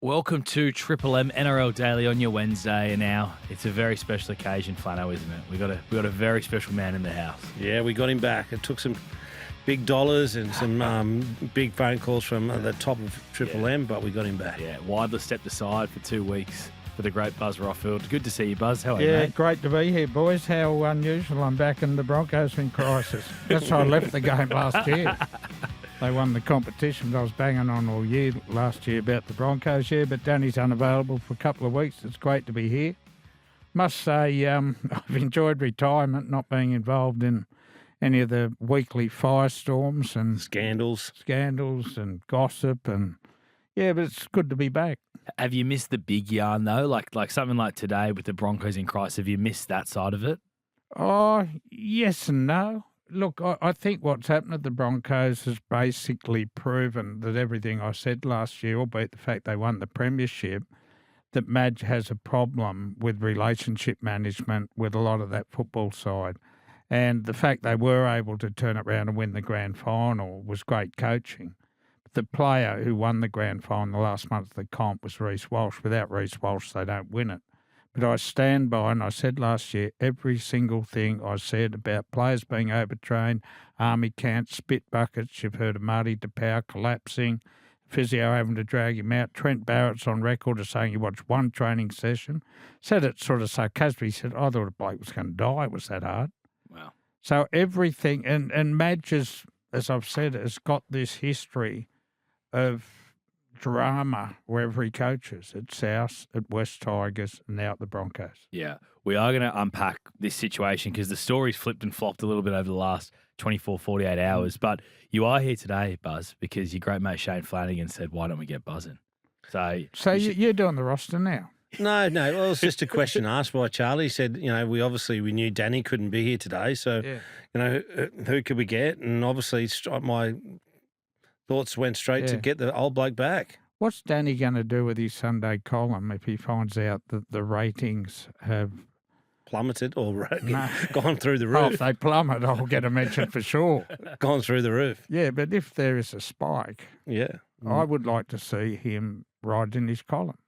Welcome to Triple M NRL Daily on your Wednesday, and now it's a very special occasion, Flanno, isn't it? We got a very special man in the house. Yeah, we got him back. It took some big dollars and some big phone calls from the top of Triple M, but we got him back. Yeah, Widler stepped aside for 2 weeks for the great Buzz Rothfield. Good to see you, Buzz. How are you, Yeah, mate? great to be here, boys. How unusual. I'm back in the Broncos in crisis. That's why I left the game last year. They won the competition. I was banging on all year last year about the Broncos, but Danny's unavailable for a couple of weeks. It's great to be here. Must say, I've enjoyed retirement, not being involved in any of the weekly firestorms and Scandals and gossip, and but it's good to be back. Have you missed the big yarn, though? Like something like today with the Broncos in crisis, have you missed that side of it? Oh, yes and no. Look, I think what's happened at the Broncos has basically proven that everything I said last year, albeit the fact they won the premiership, that Madge has a problem with relationship management with a lot of that football side. And the fact they were able to turn it around and win the grand final was great coaching. The player who won the grand final the last month of the comp was Reece Walsh. Without Reece Walsh, they don't win it. But I stand by, and I said last year, every single thing I said about players being overtrained, army camps, spit buckets. You've heard of Marty Taupau collapsing, physio having to drag him out. Trent Barrett's on record as saying he watched one training session. Said it sort of sarcastically. He said, I thought a bloke was going to die. It was that hard. Wow. So everything, and Madge, as I've said, has got this history of drama wherever he coaches, at South, at West Tigers, and now at the Broncos. Yeah, we are going to unpack this situation because the story's flipped and flopped a little bit over the last 24, 48 hours. But you are here today, Buzz, because your great mate Shane Flanagan said, why don't we get buzzing? So you're doing the roster now? No. Well, it was just a question asked by Charlie. He said, we knew Danny couldn't be here today, so who could we get? And obviously, my thoughts went straight to get the old bloke back. What's Danny going to do with his Sunday column if he finds out that the ratings have plummeted or gone through the roof? Oh, if they plummet, I'll get a mention for sure. Gone through the roof. Yeah, but if there is a spike, I would like to see him write in his column.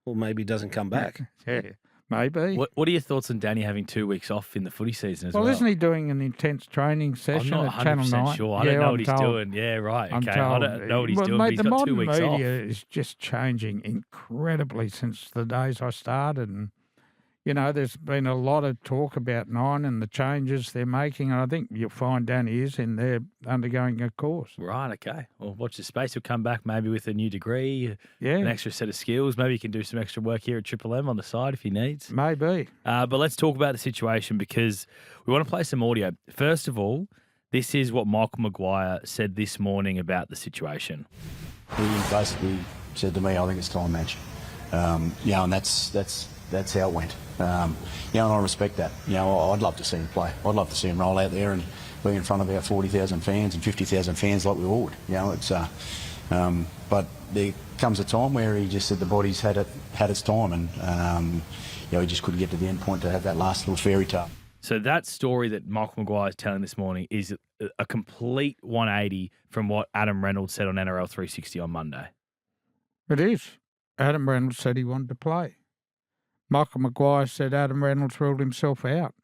Well, maybe he doesn't come back. Yeah, maybe. What are your thoughts on Danny having 2 weeks off in the footy season as well? Well, isn't he doing an intense training session at Channel 9? Sure. I don't know what he's doing. Yeah, right. Okay. I don't know what he's doing, but he's got 2 weeks off. The modern media is just changing incredibly since the days I started. And, there's been a lot of talk about Nine and the changes they're making. And I think you'll find Danny is in there undergoing a course. Right, okay. Well, watch the space. He'll come back maybe with a new degree, an extra set of skills. Maybe he can do some extra work here at Triple M on the side if he needs. Maybe. But let's talk about the situation because we want to play some audio. First of all, this is what Michael Maguire said this morning about the situation. He basically said to me, I think it's time, Madge. And that's how it went. And I respect that. I'd love to see him play. I'd love to see him roll out there and be in front of our 40,000 fans and 50,000 fans like we all would. But there comes a time where he just said the body's had its time, and he just couldn't get to the end point to have that last little fairy tale. So that story that Michael Maguire is telling this morning is a complete 180 from what Adam Reynolds said on NRL 360 on Monday. It is. Adam Reynolds said he wanted to play. Michael Maguire said Adam Reynolds ruled himself out.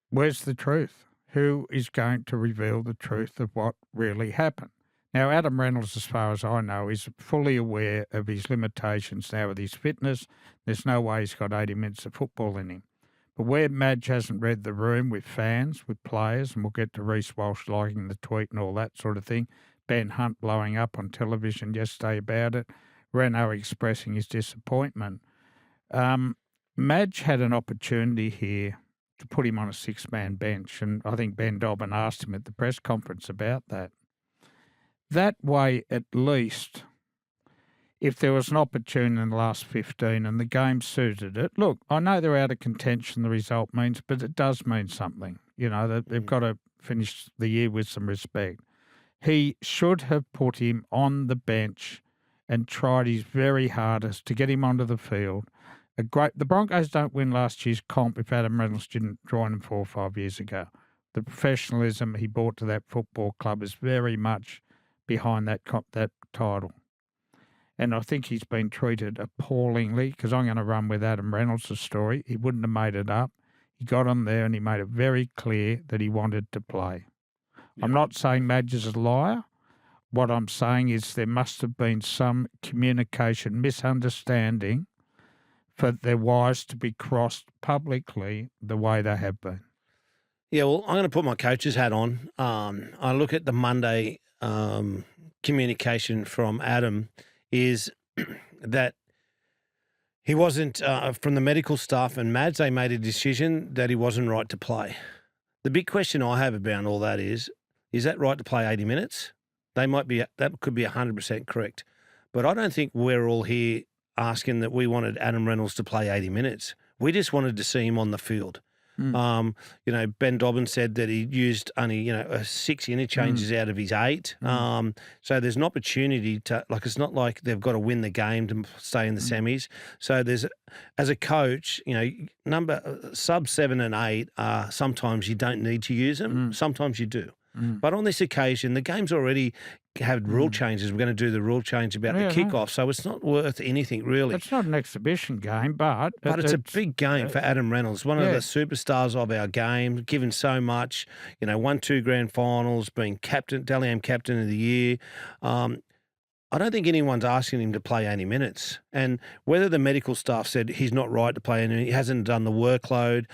Where's the truth? Who is going to reveal the truth of what really happened? Now, Adam Reynolds, as far as I know, is fully aware of his limitations now with his fitness. There's no way he's got 80 minutes of football in him. But where Madge hasn't read the room with fans, with players, and we'll get to Reece Walsh liking the tweet and all that sort of thing, Ben Hunt blowing up on television yesterday about it, Reyno expressing his disappointment. Madge had an opportunity here to put him on a six-man bench, and I think Ben Dobbin asked him at the press conference about that. That way, at least, if there was an opportunity in the last 15 and the game suited it, look, I know they're out of contention, the result means, but it does mean something. They've got to finish the year with some respect. He should have put him on the bench and tried his very hardest to get him onto the field. The Broncos don't win last year's comp if Adam Reynolds didn't join them 4 or 5 years ago. The professionalism he brought to that football club is very much behind that title. And I think he's been treated appallingly, because I'm going to run with Adam Reynolds' story. He wouldn't have made it up. He got on there and he made it very clear that he wanted to play. I'm not saying Madge is a liar. What I'm saying is there must have been some communication misunderstanding for their wires to be crossed publicly the way they have been. Yeah, well, I'm going to put my coach's hat on. I look at the Monday communication from Adam is that he wasn't, from the medical staff and Madge, they made a decision that he wasn't right to play. The big question I have about all that is that right to play 80 minutes? That could be 100% correct. But I don't think we're all here asking that we wanted Adam Reynolds to play 80 minutes. We just wanted to see him on the field. Ben Dobbin said that he used only, 6 interchanges out of his 8. So there's an opportunity to, it's not like they've got to win the game to stay in the semis. So as a coach, sub 7 and 8, sometimes you don't need to use them. Sometimes you do. But on this occasion, the game's already had rule changes. We're going to do the rule change about the kickoff, so it's not worth anything really. It's not an exhibition game, but it's a big game for Adam Reynolds, one of the superstars of our game, given so much. Won 2 grand finals, been Dally M captain of the year. I don't think anyone's asking him to play 80 minutes. And whether the medical staff said he's not right to play and he hasn't done the workload,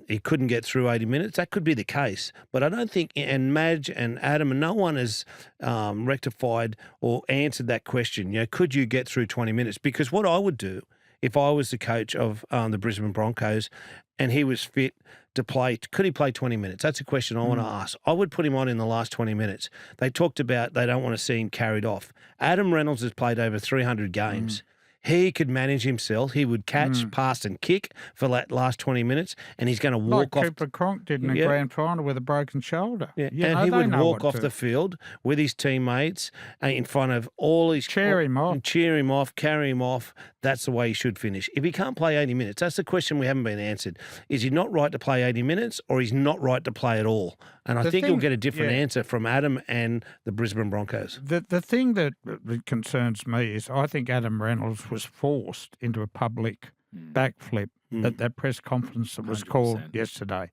he couldn't get through 80 minutes, that could be the case. But I don't think, and Madge and Adam, and no one has rectified or answered that question. Could you get through 20 minutes? Because what I would do if I was the coach of the Brisbane Broncos and he was fit to play, could he play 20 minutes? That's a question I want to ask. I would put him on in the last 20 minutes. They talked about they don't want to see him carried off. Adam Reynolds has played over 300 games. He could manage himself. He would catch, pass and kick for that last 20 minutes, and he's going to walk off. Cooper Cronk did in the grand final with a broken shoulder. Yeah. And he would walk off the field with his teammates in front of all his... Cheer him off, carry him off. That's the way he should finish. If he can't play 80 minutes, that's the question we haven't been answered. Is he not right to play 80 minutes or he's not right to play at all? And I think you'll get a different answer from Adam and the Brisbane Broncos. The thing that concerns me is I think Adam Reynolds was forced into a public backflip at that press conference that was 100%. Called yesterday,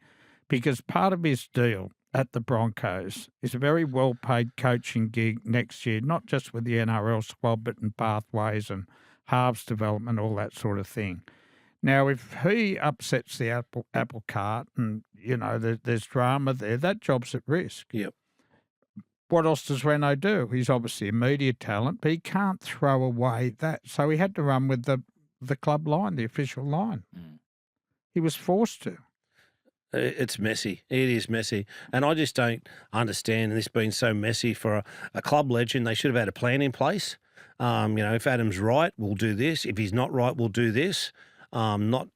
because part of his deal at the Broncos is a very well-paid coaching gig next year, not just with the NRL squad, but in pathways and halves development, all that sort of thing. Now, if he upsets the apple cart and, there's drama there, that job's at risk. Yep. What else does Reyno do? He's obviously a media talent, but he can't throw away that. So he had to run with the club line, the official line. He was forced to. It's messy. It is messy. And I just don't understand this being so messy for a club legend. They should have had a plan in place. If Adam's right, we'll do this. If he's not right, we'll do this. The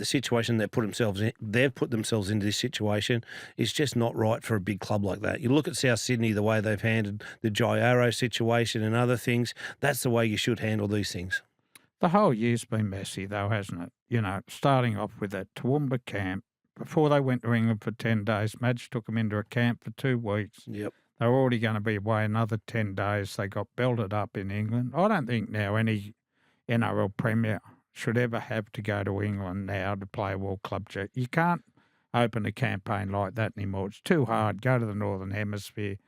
situation they've put themselves into this situation is just not right for a big club like that. You look at South Sydney, the way they've handled the Jai Arrow situation and other things, that's the way you should handle these things. The whole year's been messy though, hasn't it? Starting off with that Toowoomba camp. Before they went to England for 10 days, Madge took them into a camp for 2 weeks. Yep. They were already going to be away another 10 days. They got belted up in England. I don't think now any NRL Premier should ever have to go to England now to play a World Club Jet. You can't open a campaign like that anymore. It's too hard. Go to the Northern Hemisphere.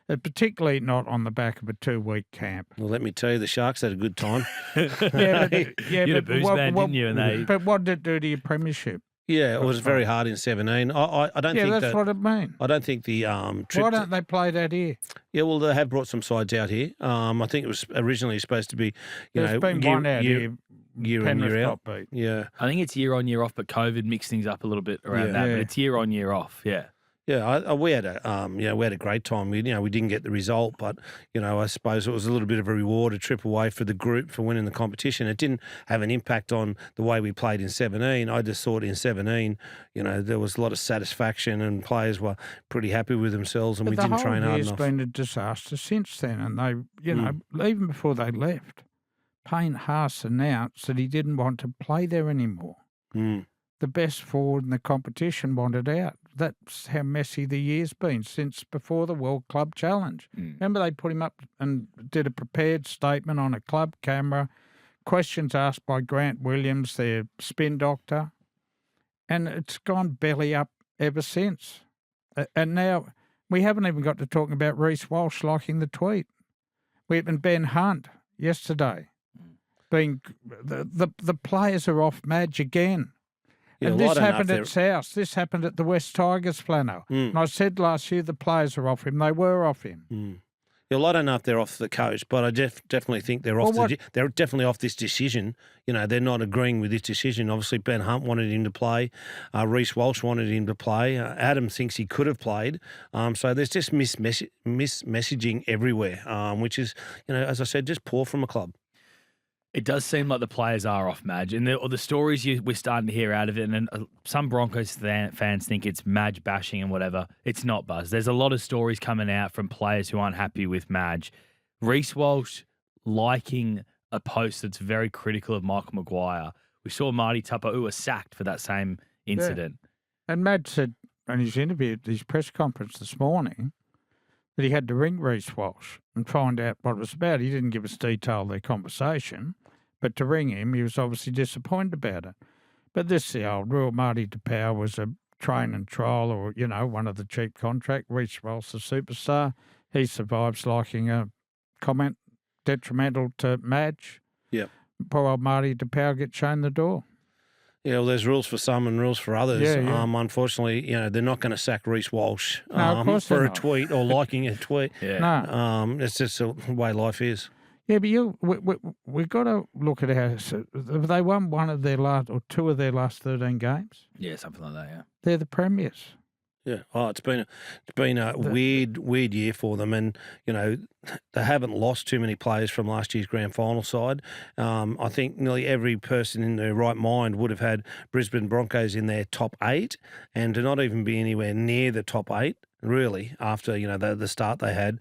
Particularly not on the back of a 2-week camp. Well, let me tell you, the Sharks had a good time. You had a booze band, didn't you? But what did it do to your premiership? Yeah, it was very hard in 17. I don't think that's what it means. I don't think the trip. Why don't they play that here? Yeah, well, they have brought some sides out here. I think it was originally supposed to be, There's been one out here. Year in, year out. Beat. Yeah. I think it's year on, year off, but COVID mixed things up a little bit around that. But it's year on, year off. Yeah. Yeah, we had a great time. We didn't get the result, but I suppose it was a little bit of a reward, a trip away for the group for winning the competition. It didn't have an impact on the way we played in 17. I just thought in 17, there was a lot of satisfaction and players were pretty happy with themselves, and we didn't train hard enough. The whole year's been a disaster since then, and they, even before they left, Payne Haas announced that he didn't want to play there anymore. The best forward in the competition wanted out. that's how messy the year's been since before the World Club Challenge. Remember they put him up and did a prepared statement on a club camera, questions asked by Grant Williams, their spin doctor, and it's gone belly up ever since. And now we haven't even got to talking about Reece Walsh liking the tweet. We even Ben Hunt yesterday being the players are off Madge again. Yeah, and well, this I don't know happened if at South. This happened at the West Tigers, Flanno. And I said last year the players are off him. They were off him. Yeah, well, I don't know if they're off the coach, but I definitely think they're off. They're definitely off this decision. You know, they're not agreeing with this decision. Obviously, Ben Hunt wanted him to play. Reece Walsh wanted him to play. Adam thinks he could have played. So there's just messaging everywhere, which is, you know, as I said, just poor from a club. It does seem like the players are off Madge, and the stories we're starting to hear out of it, and some Broncos fans think it's Madge bashing and whatever. It's not, Buzz. There's a lot of stories coming out from players who aren't happy with Madge. Reece Walsh liking a post that's very critical of Michael Maguire. We saw Marty Taupau, who was sacked for that same incident. Yeah. And Madge said in his interview at his press conference this morning that he had to ring Reece Walsh and find out what it was about. He didn't give us detail of their conversation, but to ring him, he was obviously disappointed about it. But this is the old rule. Marty Taupau was a train and trial or, you know, one of the cheap contract. Reece Walsh, the superstar. He survives liking a comment detrimental to Madge. Yeah. Poor old Marty Taupau gets shown the door. Yeah, well, there's rules for some and rules for others. Yeah. Unfortunately, you know, they're not going to sack Reece Walsh for a tweet or liking a tweet. No. It's just the way life is. Yeah, but we've got to look at how they won one of their last or two of their last 13 games. Yeah, something like that. Yeah, they're the premiers. Yeah. Oh, it's been a weird year for them, and you know they haven't lost too many players from last year's grand final side. I think nearly every person in their right mind would have had Brisbane Broncos in their top 8, and to not even be anywhere near the top 8. Really, after, you know, the start they had,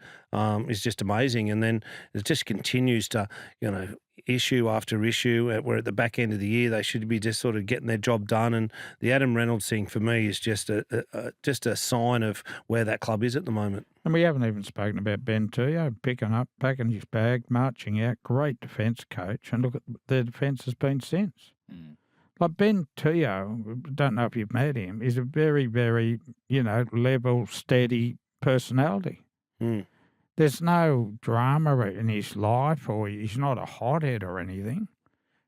is just amazing. And then it just continues to, you know, issue after issue. Where at the back end of the year, they should be just sort of getting their job done. And the Adam Reynolds thing for me is just a sign of where that club is at the moment. And we haven't even spoken about Ben Teo picking up, packing his bag, marching out. Great defence coach. And look at their defence has been since. Like Ben Teo, don't know if you've met him, is a very, very, you know, level, steady personality. There's no drama in his life, or he's not a hothead or anything.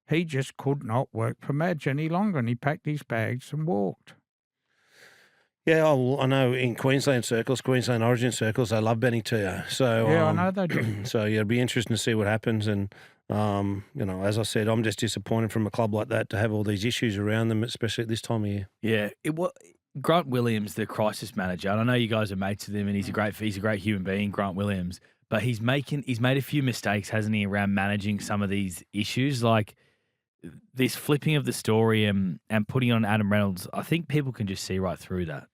He just could not work for Madge any longer, and he packed his bags and walked. Yeah, I know in Queensland circles, Queensland Origin circles, they love Benny Teo. So yeah, I know they do. So yeah, it'll be interesting to see what happens. And you know, as I said, I'm just disappointed from a club like that to have all these issues around them, especially at this time of year. Yeah, Grant Williams, the crisis manager, and I know you guys are mates with him, and he's a great human being, Grant Williams. But he's made a few mistakes, hasn't he, around managing some of these issues, like this flipping of the story and putting on Adam Reynolds. I think people can just see right through that.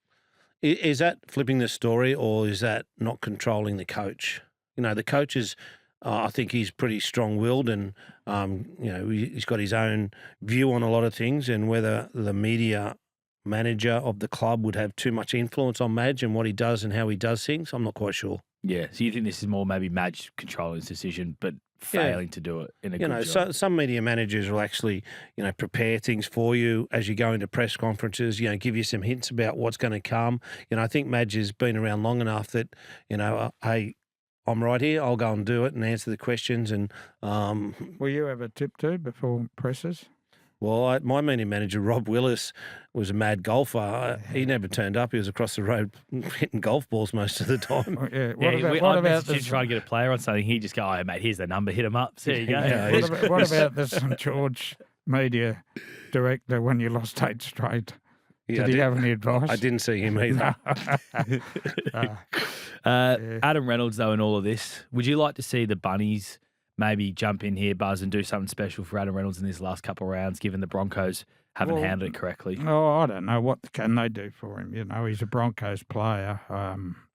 Is that flipping the story, or is that not controlling the coach? You know, the coach is. I think he's pretty strong-willed, and you know, he's got his own view on a lot of things. And whether the media manager of the club would have too much influence on Madge and what he does and how he does things, I'm not quite sure. Yeah, so you think this is more maybe Madge controlling his decision, but failing to do it in a good job? So some media managers will actually, you know, prepare things for you as you go into press conferences, you know, give you some hints about what's going to come. You know, I think Madge has been around long enough that, you know, hey, I'm right here, I'll go and do it and answer the questions. And will you have a tip too before presses? Well, my media manager, Rob Willis, was a mad golfer. He never turned up. He was across the road hitting golf balls most of the time. What about this? Try and get a player on something. He just go, oh, mate, here's the number. Hit him up. So there you go. What about the St George media director when you lost 8 straight? Did he have any advice? I didn't see him either. Adam Reynolds, though, in all of this, would you like to see the Bunnies maybe jump in here, Buzz, and do something special for Adam Reynolds in these last couple of rounds, given the Broncos haven't handled it correctly? Oh, I don't know. What can they do for him? You know, he's a Broncos player.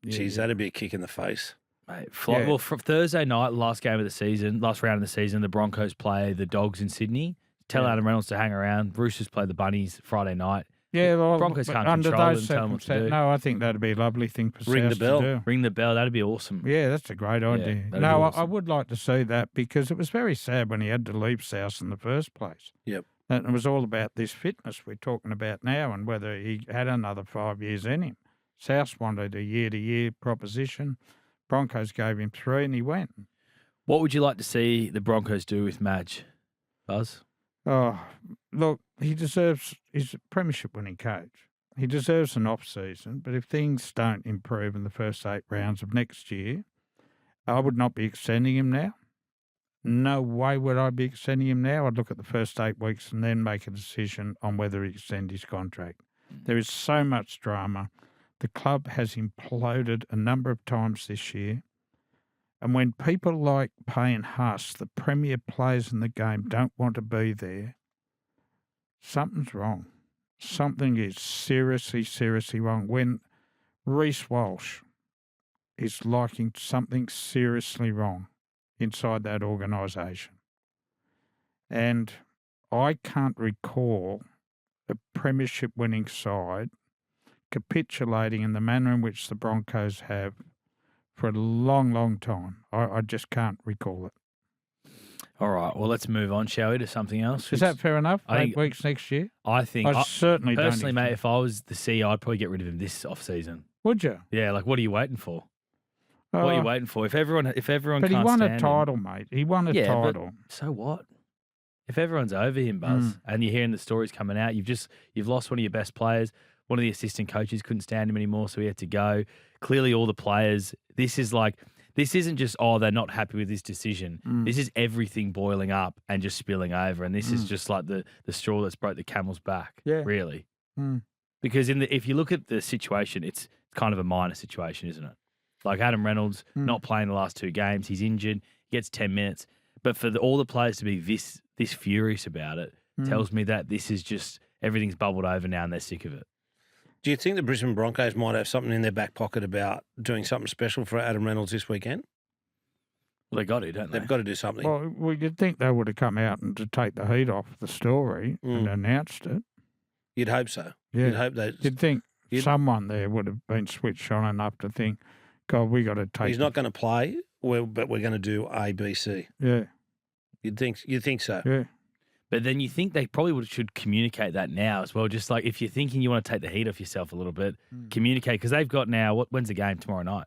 Geez, that'd be a kick in the face. Mate, well, from Thursday night, last round of the season, the Broncos play the Dogs in Sydney. Tell Adam Reynolds to hang around. Roosters play the Bunnies Friday night. Yeah, well, Broncos can't under control those them, tell them what to circumstances, do. no, I think that'd be a lovely thing for Ring the South bell. to do. Ring the bell. That'd be awesome. Yeah, that's a great idea. that'd be No, I awesome. would like to see that because it was very sad when he had to leave South in the first place. Yep. And it was all about this fitness we're talking about now and whether he had another 5 years in him. South wanted a year-to-year proposition. Broncos gave him 3 and he went. What would you like to see the Broncos do with Madge, Buzz? Oh, look, he's a premiership-winning coach. He deserves an off-season, but if things don't improve in the first 8 rounds of next year, I would not be extending him now. No way would I be extending him now. I'd look at the first 8 weeks and then make a decision on whether he extend his contract. There is so much drama. The club has imploded a number of times this year. And when people like Payne Huss, the premier players in the game, don't want to be there, something's wrong. Something is seriously, seriously wrong. When Reece Walsh is liking something seriously wrong inside that organisation. And I can't recall a premiership-winning side capitulating in the manner in which the Broncos have for a long, long time. I just can't recall it. All right. Well, let's move on, shall we, to something else? Is that fair enough? I 8 think- weeks next year? I think I certainly don't. personally, mate, expect- if I was the CEO, I'd probably get rid of him this off-season. Would you? Yeah, like what are you waiting for? What are you waiting for? If everyone But can't he won a stand him- title, mate. He won a Yeah, but- title. so what? If everyone's over him, Buzz, and you're hearing the stories coming out, you've lost one of your best players. One of the assistant coaches couldn't stand him anymore, so he had to go. Clearly, all the players. This isn't just they're not happy with this decision. This is everything boiling up and just spilling over, and this is just like the straw that's broke the camel's back. Yeah. Really. Mm. Because if you look at the situation, it's kind of a minor situation, isn't it? Like Adam Reynolds not playing the last 2 games, he's injured, he gets 10 minutes. But for all the players to be this furious about it tells me that this is just everything's bubbled over now and they're sick of it. Do you think the Brisbane Broncos might have something in their back pocket about doing something special for Adam Reynolds this weekend? Well, they got to, don't they? They've got to do something. Well, you'd think they would have come out and to take the heat off the story and announced it. You'd hope so. Yeah. You'd hope they. You'd think someone there would have been switched on enough to think, God, we got to take. He's not going to play, but we're going to do A, B, C. Yeah. You'd think so. Yeah. But then you think they probably should communicate that now as well. Just like if you're thinking you want to take the heat off yourself a little bit, communicate because they've got now. When's the game tomorrow night?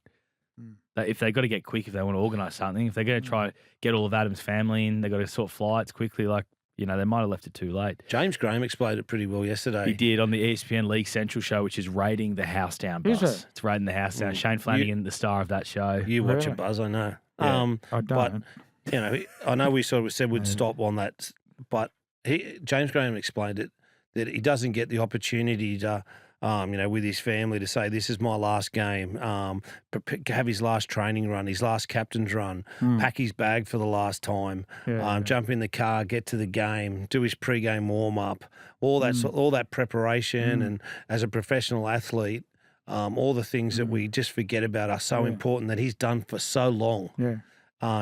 If they've got to get quick, if they want to organise something, if they're going to try to get all of Adam's family in, they've got to sort flights quickly. Like they might have left it too late. James Graham explained it pretty well yesterday. He did on the ESPN League Central show, which is rating the house down. Is Buzz. it? It's rating the house down. Shane Flanagan, the star of that show. You watch Really? it, Buzz, I know. Yeah. I don't. But I know we sort of said we'd stop on that, but James Graham explained it that he doesn't get the opportunity to, with his family to say, this is my last game, have his last training run, his last captain's run, pack his bag for the last time, jump in the car, get to the game, do his pre-game warm-up, all that preparation, and as a professional athlete, all the things that we just forget about are so important that he's done for so long. Yeah.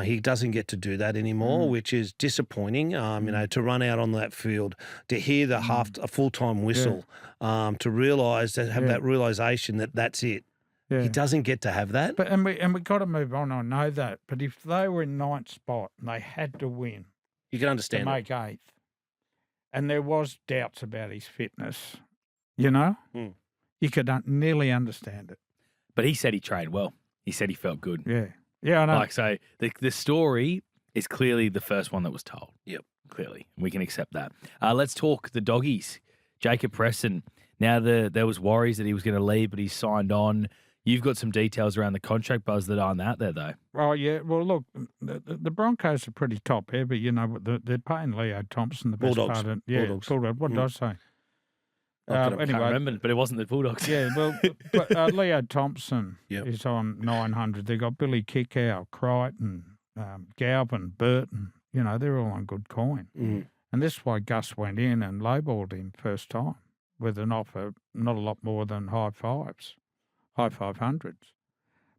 He doesn't get to do that anymore, which is disappointing. To run out on that field, to hear a full-time whistle, to realise that realisation that that's it. Yeah. He doesn't get to have that. But we got to move on. I know that. But if they were in 9th spot and they had to win You can to understand it. make 8th, and there was doubts about his fitness, you could nearly understand it. But he said he trained well. He said he felt good. Yeah. Yeah, I know. Like, so the story is clearly the first one that was told. Yep. Clearly. We can accept that. Let's talk the doggies. Jacob Preston. Now, there was worries that he was going to leave, but he's signed on. You've got some details around the contract, Buzz, that aren't out there, though. Oh, yeah. Well, look, the Broncos are pretty top heavy. They're paying Leo Thompson the best Bulldogs. part of Yeah, Bulldogs. Bulldog. What did I say? I can't remember, but it wasn't the Bulldogs. Yeah, well, but Leo Thompson Yep. is on 900. They've got Billy Kickow, Crichton, Galvin, Burton. They're all on good coin. And this is why Gus went in and lowballed him first time with an offer not a lot more than high 500s.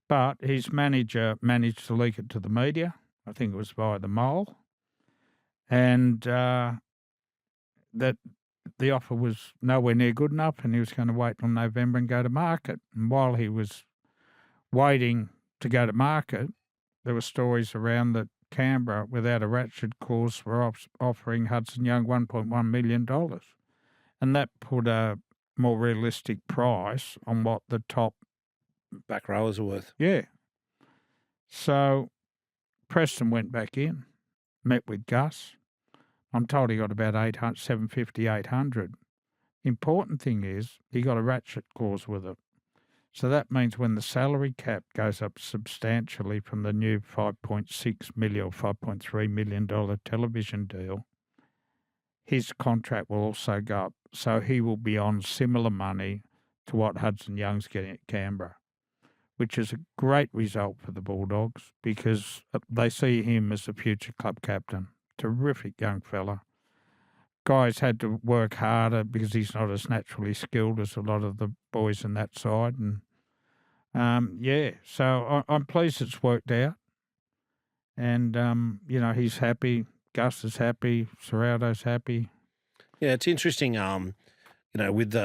But his manager managed to leak it to the media. I think it was via the Mole. And that the offer was nowhere near good enough, and he was going to wait till November and go to market. And while he was waiting to go to market, there were stories around that Canberra, without a ratchet clause, were offering Hudson Young $1.1 million. And that put a more realistic price on what the top Back rowers are worth. Yeah. So Preston went back in, met with Gus. I'm told he got about 750, 800. Important thing is he got a ratchet clause with it. So that means when the salary cap goes up substantially from the new $5.6 million or $5.3 million television deal, his contract will also go up. So he will be on similar money to what Hudson Young's getting at Canberra, which is a great result for the Bulldogs because they see him as a future club captain. Terrific young fella. Guy's had to work harder because he's not as naturally skilled as a lot of the boys on that side. And so I'm pleased it's worked out. And, he's happy. Gus is happy. Serrato's happy. Yeah, it's interesting, with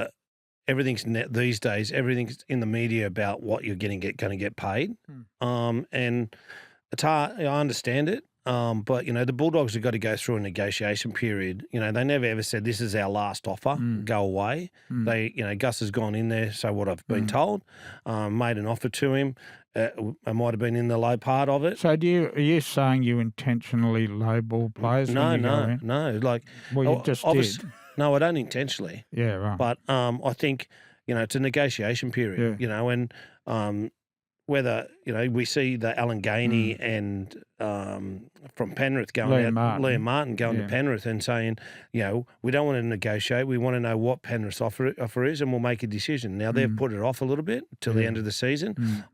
everything's these days, everything's in the media about what you're going to get paid. And it's hard, I understand it. But, the Bulldogs have got to go through a negotiation period. They never ever said this is our last offer, go away. They, Gus has gone in there, so what I've been told, made an offer to him. I might have been in the low part of it. So are you saying you intentionally lowball players? No. Like, well, you just did. No, I don't intentionally. Yeah, right. But I think, it's a negotiation period, and whether, we see the Alan Gainey and from Penrith going Liam Martin going to Penrith and saying, we don't want to negotiate. We want to know what Penrith's offer is and we'll make a decision. Now, they've put it off a little bit till the end of the season.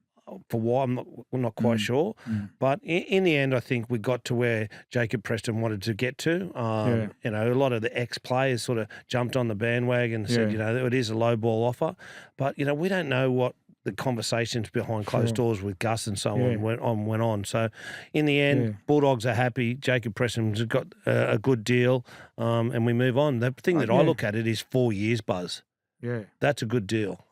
For why, we're not quite sure. But in the end, I think we got to where Jacob Preston wanted to get to. A lot of the ex-players sort of jumped on the bandwagon and said, it is a low ball offer. But, we don't know what the conversations behind closed doors with Gus and so on went on. So in the end, Bulldogs are happy. Jacob Preston's got a good deal, and we move on. The thing that I look at it is 4 years, Buzz. Yeah. That's a good deal.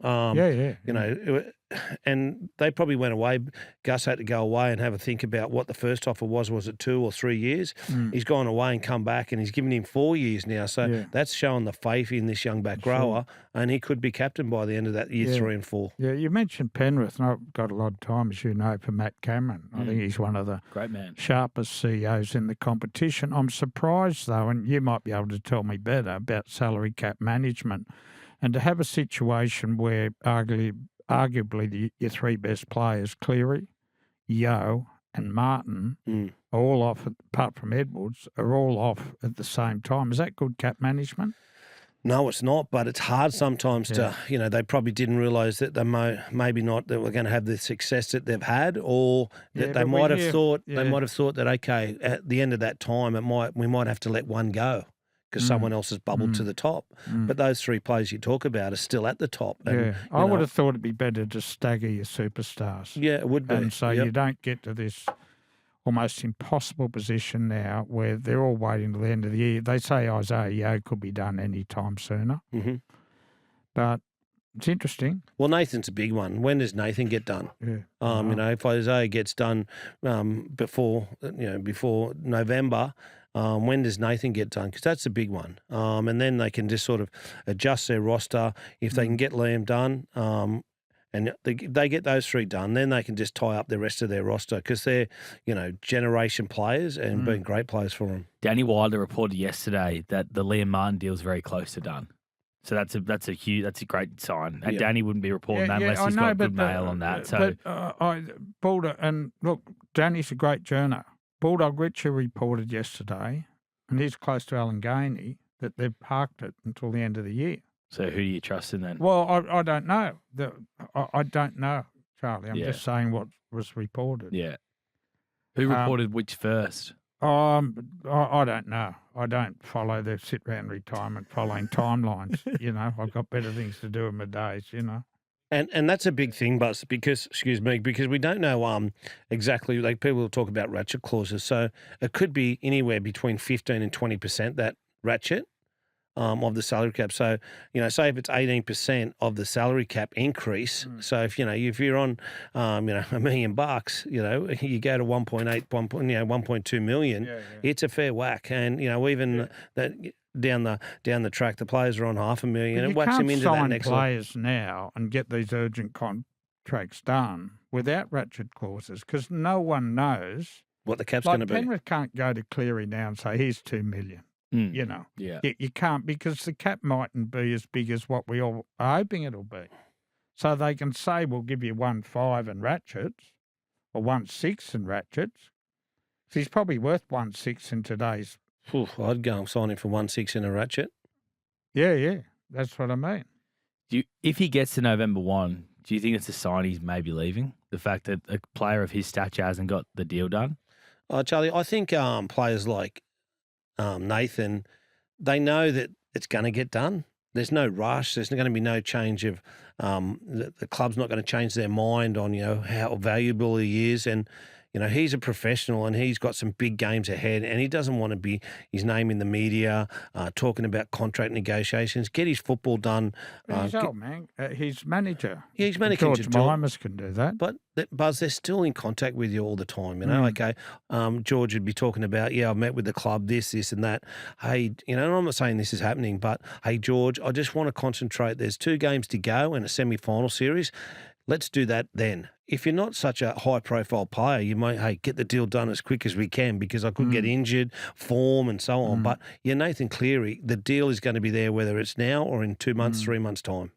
And they probably went away. Gus had to go away and have a think about what the first offer was. Was it 2 or 3 years? He's gone away and come back, and he's given him 4 years now. So that's showing the faith in this young back rower, and he could be captain by the end of that year 3 and 4. Yeah, you mentioned Penrith, and I've got a lot of time, as you know, for Matt Cameron. I think he's one of the great man, sharpest CEOs in the competition. I'm surprised, though, and you might be able to tell me better about salary cap management, and to have a situation where arguably your 3 best players, Cleary, Yeo and Martin, are all off, apart from Edwards, are all off at the same time. Is that good cap management? No, it's not, but it's hard sometimes to, they probably didn't realise that they maybe not that we're going to have the success that they've had, or that they might have thought that, okay, at the end of that time, we might have to let one go because someone else has bubbled to the top. But those 3 players you talk about are still at the top. And, I would have thought it'd be better to stagger your superstars. Yeah, it would be. And so you don't get to this almost impossible position now where they're all waiting till the end of the year. They say Isaiah Yeo could be done any time sooner. But it's interesting. Well, Nathan's a big one. When does Nathan get done? If Isaiah gets done before November, when does Nathan get done? Because that's a big one. And then they can just sort of adjust their roster. If they can get Liam done and they get those 3 done, then they can just tie up the rest of their roster because they're, generation players and been great players for them. Danny Wilder reported yesterday that the Liam Martin deal is very close to done. So that's a great sign. And Danny wouldn't be reporting that unless he's got good mail on that. So, Bulldog, and look, Danny's a great journo. Bulldog Richard reported yesterday, and he's close to Alan Gainey, that they've parked it until the end of the year. So who do you trust in then? Well, I don't know. I don't know, Charlie. I'm just saying what was reported. Yeah. Who reported which first? I don't know. I don't follow the sit-round retirement following timelines. I've got better things to do in my days, And that's a big thing, Buzz, because we don't know exactly, like people will talk about ratchet clauses. So it could be anywhere between 15 and 20% that ratchet. of the salary cap. So, say if it's 18% of the salary cap increase. So if you're on, $1 million, you go to 1.2 million, it's a fair whack. And, even that down the track, the players are on $500,000 and whacks them into that next level. You can't sign players now and get these urgent contracts done without ratchet clauses because no one knows what the cap's going to be. Penrith can't go to Cleary now and say, here's $2 million. You can't because the cap mightn't be as big as what we all are hoping it'll be. So they can say, we'll give you 1.5 in ratchets or 1.6 in ratchets. So he's probably worth 1.6 in today's. I'd go and sign him for 1.6 in a ratchet. Yeah. That's what I mean. If he gets to November 1, do you think it's a sign he's maybe leaving? The fact that a player of his stature hasn't got the deal done? Charlie, I think players like Nathan, they know that it's going to get done. There's no rush. There's going to be no change of the club's not going to change their mind on how valuable he is, and he's a professional and he's got some big games ahead, and he doesn't want to be his name in the media talking about contract negotiations. Get his football done. He's old, man. He's manager. Yeah, he's managing. George Mimas can do that. But Buzz, they're still in contact with you all the time. Okay, George would be talking about, I've met with the club, this and that. Hey, and I'm not saying this is happening, but hey, George, I just want to concentrate. There's 2 games to go and a semi-final series. Let's do that then. If you're not such a high-profile player, you might, get the deal done as quick as we can because I could get injured, form, and so on. But Nathan Cleary, the deal is going to be there whether it's now or in 2 months, 3 months' time.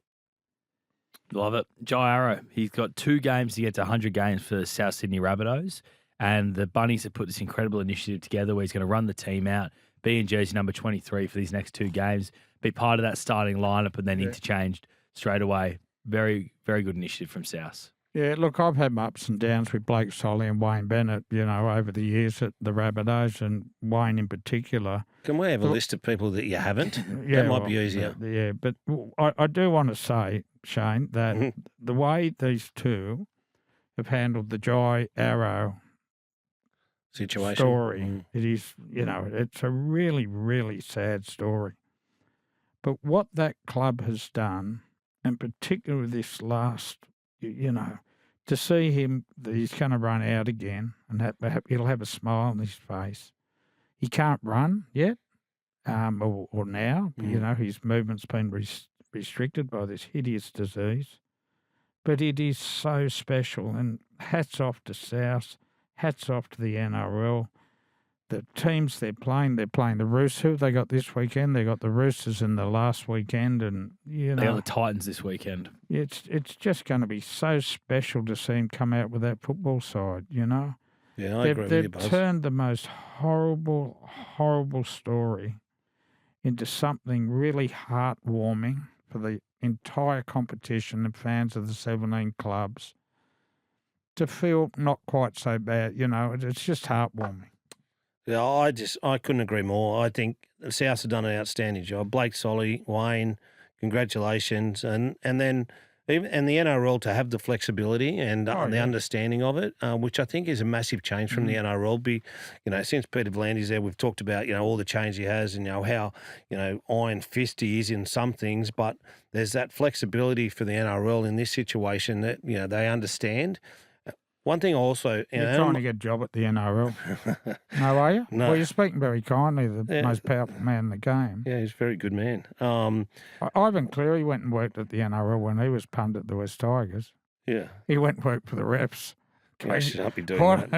Love it. Jai Arrow, he's got 2 games to get to 100 games for South Sydney Rabbitohs, and the Bunnies have put this incredible initiative together where he's going to run the team out, be in jersey number 23 for these next 2 games, be part of that starting lineup and then interchanged straight away. Very, very good initiative from South. Yeah, look, I've had my ups and downs with Blake Solly and Wayne Bennett, over the years at the Rabbitohs, and Wayne in particular. Can we have a list of people that you haven't? That might be easier. Yeah, but I do want to say, Shane, that the way these two have handled the Jai Arrow situation story, it is, it's a really, really sad story. But what that club has done, and particularly this last, to see him, that he's going to run out again and he'll have a smile on his face. He can't run yet, or now. His movement's been restricted by this hideous disease. But it is so special, and hats off to South, hats off to the NRL. The teams they're playing the Roosters. Who they got this weekend? They got the Roosters in the last weekend, and they got the Titans this weekend. It's just going to be so special to see him come out with that football side. Yeah, I agree with you, Buzz. They've turned the most horrible story into something really heartwarming for the entire competition and fans of the 17 clubs to feel not quite so bad. It's just heartwarming. Yeah, I couldn't agree more. I think the South have done an outstanding job. Blake Solly, Wayne, congratulations, and then the NRL to have the flexibility and the understanding of it, which I think is a massive change from the NRL. Since Peter V'landys there, we've talked about all the change he has and how iron fist he is in some things, but there's that flexibility for the NRL in this situation that they understand. One thing also... You're trying to get a job at the NRL. No, are you? No. Well, you're speaking very kindly, the most powerful man in the game. Yeah, he's a very good man. Ivan Cleary went and worked at the NRL when he was pundit at the West Tigers. Yeah. He went and worked for the refs. I should not be doing that.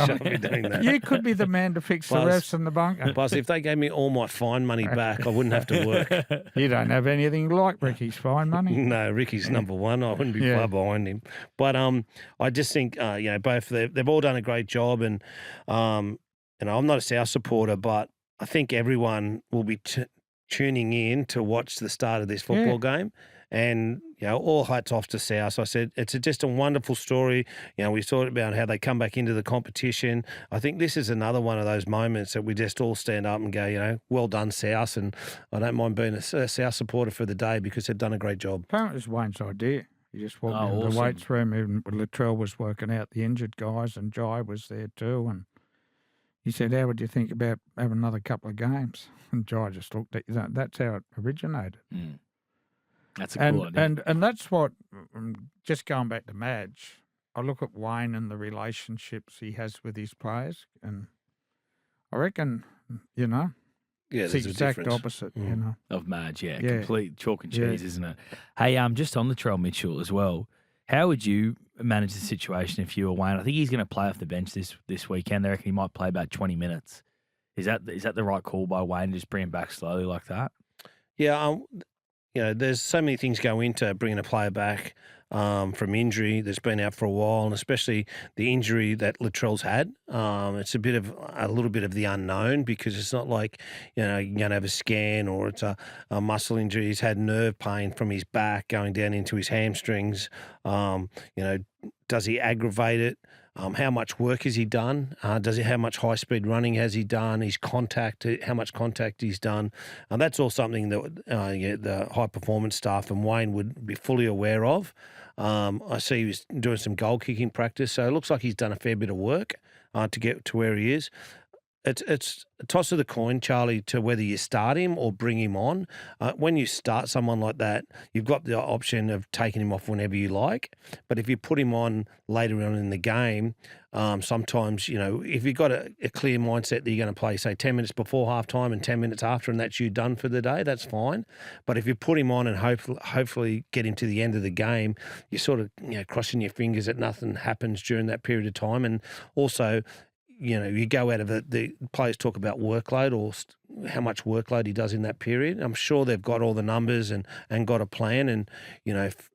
Shouldn't be doing that. You could be the man to fix the refs and the bunker. Plus, if they gave me all my fine money back, I wouldn't have to work. You don't have anything like Ricky's fine money. No, Ricky's number one. I wouldn't be far behind him. But I just think, both they've all done a great job. And, I'm not a South supporter, but I think everyone will be tuning in to watch the start of this football game. And, all hats off to South. I said, it's just a wonderful story. We talked about how they come back into the competition. I think this is another one of those moments that we just all stand up and go, well done, South. And I don't mind being a South supporter for the day because they've done a great job. Apparently it was Wayne's idea. He just walked into the weights room and Latrell was working out the injured guys and Jai was there too. And He said, how would you think about having another couple of games? And Jai just looked at you. That's how it originated. Mm. That's a cool idea. And that's what, just going back to Madge, I look at Wayne and the relationships he has with his players, and I reckon, Yeah, it's there's the a exact difference. opposite, Of Madge, yeah. Yeah. Complete chalk and Yeah. cheese, isn't it? Hey, just on Latrell Mitchell as well, how would you manage the situation if you were Wayne? I think he's going to play off the bench this weekend. They reckon he might play about 20 minutes. Is that the right call by Wayne to just bring him back slowly like that? Yeah, there's so many things go into bringing a player back from injury that's been out for a while, and especially the injury that Latrell's had. It's a little bit of the unknown, because it's not like, you're going to have a scan or it's a muscle injury. He's had nerve pain from his back going down into his hamstrings. Does he aggravate it? How much work has he done? How much high-speed running has he done? His contact, how much contact he's done? And that's all something that the high-performance staff and Wayne would be fully aware of. I see he was doing some goal-kicking practice, so it looks like he's done a fair bit of work to get to where he is. It's a toss of the coin, Charlie, to whether you start him or bring him on. When you start someone like that, you've got the option of taking him off whenever you like. But if you put him on later on in the game, sometimes, if you've got a clear mindset that you're going to play, say, 10 minutes before halftime and 10 minutes after, and that's you done for the day, that's fine. But if you put him on and hopefully get him to the end of the game, you're sort of crossing your fingers that nothing happens during that period of time. And also, you go out of it, the players talk about workload or how much workload he does in that period. I'm sure they've got all the numbers and got a plan. And,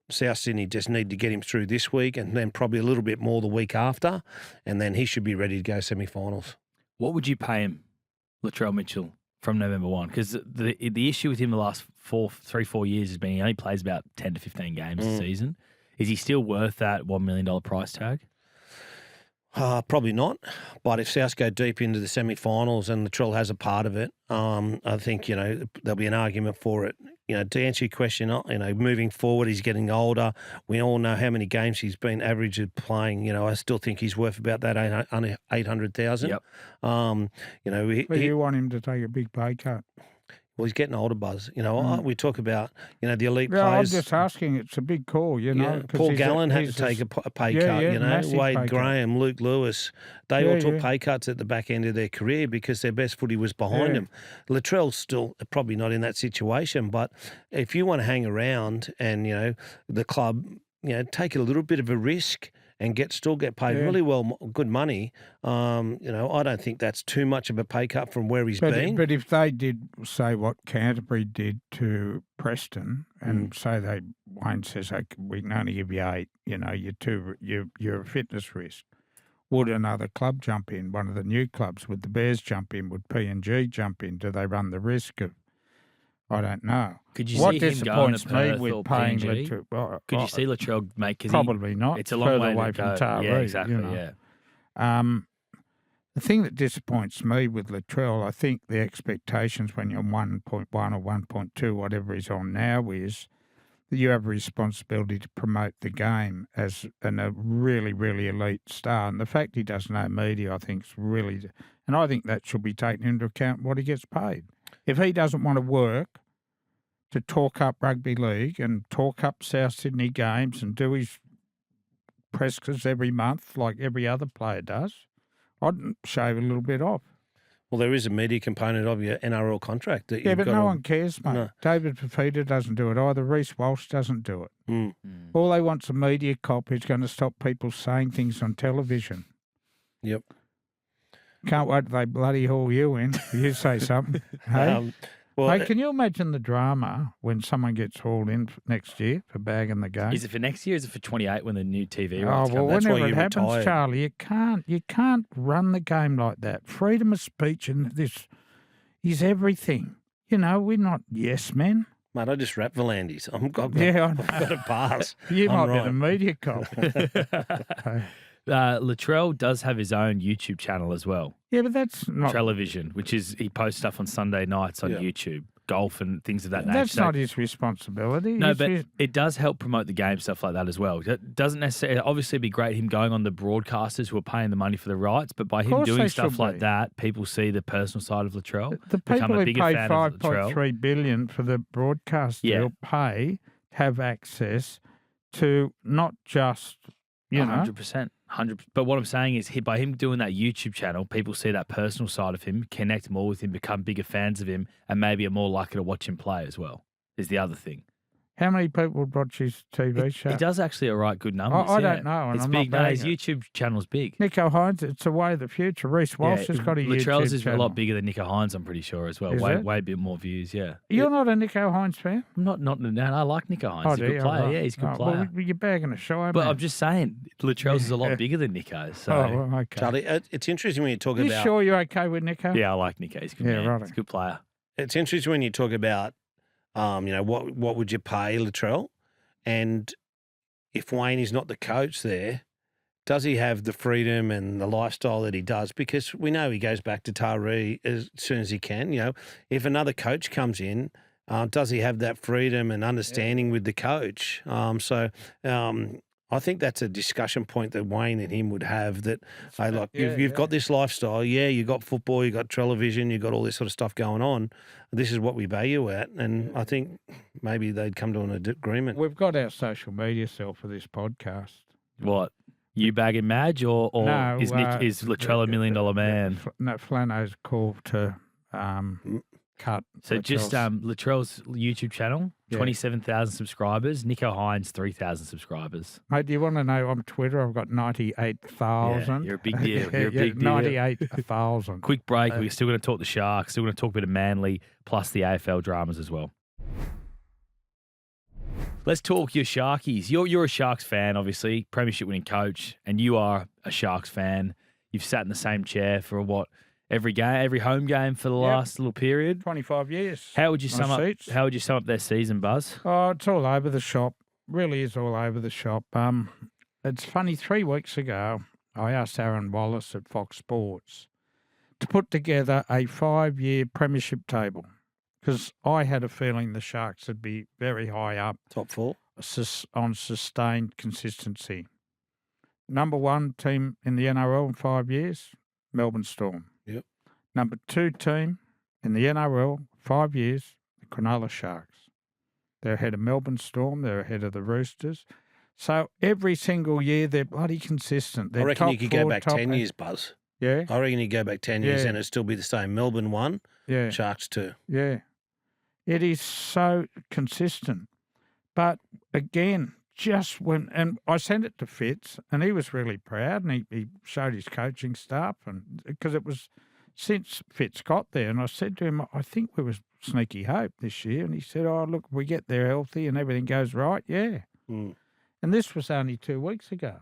South Sydney just need to get him through this week and then probably a little bit more the week after. And then he should be ready to go semi-finals. What would you pay him, Latrell Mitchell, from November 1? Because the issue with him the last 4 years has been he only plays about 10 to 15 games a season. Is he still worth that $1 million price tag? Probably not, but if South go deep into the semi-finals and Latrell has a part of it, I think, there'll be an argument for it. To answer your question, moving forward, he's getting older. We all know how many games he's been average at playing. I still think he's worth about that 800,000. Yep. But you want him to take a big pay cut. Well, he's getting older, Buzz. We talk about, the elite Yeah, players. I'm just asking. It's a big call, Yeah, 'cause Paul he's Gallen had to he's take a pay yeah, cut, yeah, massive Wade pay cut. Graham, Luke Lewis, they all Yeah, took yeah. pay cuts at the back end of their career because their best footy was behind Yeah. them. Latrell's still probably not in that situation, but if you want to hang around and, the club, take a little bit of a risk and still get paid Yeah. really good money, I don't think that's too much of a pay cut from where he's been. But if they did say what Canterbury did to Preston and say Wayne says, hey, we can only give you 8, you're a fitness risk. Would another club jump in? One of the new clubs? Would the Bears jump in? Would PNG jump in? Do they run the risk of? I don't know. Could you What see him going to disappoints me Perth or with paying PNG? Latrell? Could you see Latrell make? Cause Probably not. It's a long further way away to from go. Taree. Yeah, exactly. Yeah. The thing that disappoints me with Latrell, I think the expectations when you're 1.1 or 1.2, whatever he's on now, is that you have a responsibility to promote the game as a really, really elite star. And the fact he does no media, I think, is really, and I think that should be taken into account what he gets paid. If he doesn't want to work to talk up rugby league and talk up South Sydney games and do his press every month like every other player does, I'd shave a little bit off. Well, there is a media component of your NRL contract. That Yeah, you've but got no to- one cares, mate. No. David Fafita doesn't do it either. Reece Walsh doesn't do it. Mm. All they want's a media cop who's going to stop people saying things on television. Yep. Can't wait till they bloody haul you in. You say something. Hey? Well, Hey, can you imagine the drama when someone gets hauled in next year for bagging the game? Is it for next year? Or is it for 28 when the new TV Oh, rights well, come? That's why whenever it you happens, retired. Charlie, you can't run the game like that. Freedom of speech and this is everything. We're not yes men. mate, I just rap Volandis. I've got a pass. You I'm might be the right. media cop. Latrell does have his own YouTube channel as well, Yeah, but that's not. Television, which is he posts stuff on Sunday nights on Yeah. YouTube. golf and things of that nature. That's not his responsibility. No, but it does help promote the game, stuff like that as well. It doesn't necessarily, obviously, be great him going on the broadcasters who are paying the money for the rights, but by him doing stuff like that, people see the personal side of Latrell. The people who pay $5.3 billion for the broadcast deal pay have access to not just, 100%. 100%. But what I'm saying is, by him doing that YouTube channel, people see that personal side of him, connect more with him, become bigger fans of him, and maybe are more likely to watch him play as well, is the other thing. How many people watch his TV show? It does actually a right good numbers. I don't know. And it's I'm big. Not his YouTube channel's big. Nico Hines, it's a way of the future. Reece Walsh has got a YouTube channel. Latrell's is a lot bigger than Nico Hines, I'm pretty sure, as well. Way bit more views, yeah. You're not a Nico Hines fan? I'm not. I like Nico Hines. He's a good player. Yeah, he's a good player. Well, you're bagging a shy, But I'm just saying, Latrell's is a lot bigger than Nico's. So. Okay. Charlie, it's interesting when you talk about... You sure you're okay with Nico? Yeah, I like Nico. He's good. Right. He's a good player. It's interesting when you talk about, what would you pay Latrell? And if Wayne is not the coach there, does he have the freedom and the lifestyle that he does? Because we know he goes back to Taree as soon as he can. If another coach comes in, does he have that freedom and understanding with the coach? I think that's a discussion point that Wayne and him would have, that, hey, look, you've got this lifestyle. Yeah, you've got football, you've got television, you've got all this sort of stuff going on. This is what we value at. And I think maybe they'd come to an agreement. We've got our social media cell for this podcast. What? You bagging Madge or no, is Latrell $1 million man? No, Flanno's call to cut. So just Latrell's YouTube channel, 27,000 subscribers. Nico Hines, 3,000 subscribers. Mate, do you want to know on Twitter I've got 98,000? You're a big deal. You're a big deal. 98,000. Quick break. We're still going to talk the Sharks. Still going to talk a bit of Manly plus the AFL dramas as well. Let's talk your Sharkies. You're a Sharks fan, obviously, premiership winning coach, and you are a Sharks fan. You've sat in the same chair for every home game for the last little period. 25 years. How would you sum up their season, Buzz? Oh, it's all over the shop. Really is all over the shop. It's funny, 3 weeks ago, I asked Aaron Wallace at Fox Sports to put together a 5-year premiership table, because I had a feeling the Sharks would be very high up. Top 4? On sustained consistency. Number 1 team in the NRL in 5 years, Melbourne Storm. Yep. Number 2 team in the NRL, 5 years, the Cronulla Sharks. They're ahead of Melbourne Storm. They're ahead of the Roosters. So every single year, they're bloody consistent. They're I reckon you could go back 10 years, Buzz. Yeah? I reckon you go back 10 years and it'd still be the same. Melbourne 1, Sharks 2. Yeah. It is so consistent. But again, just when, and I sent it to Fitz, and he was really proud, and he showed his coaching staff, and because it was since Fitz got there, and I said to him, I think we was sneaky hope this year, and he said, oh, look, we get there healthy and everything goes right, And this was only 2 weeks ago.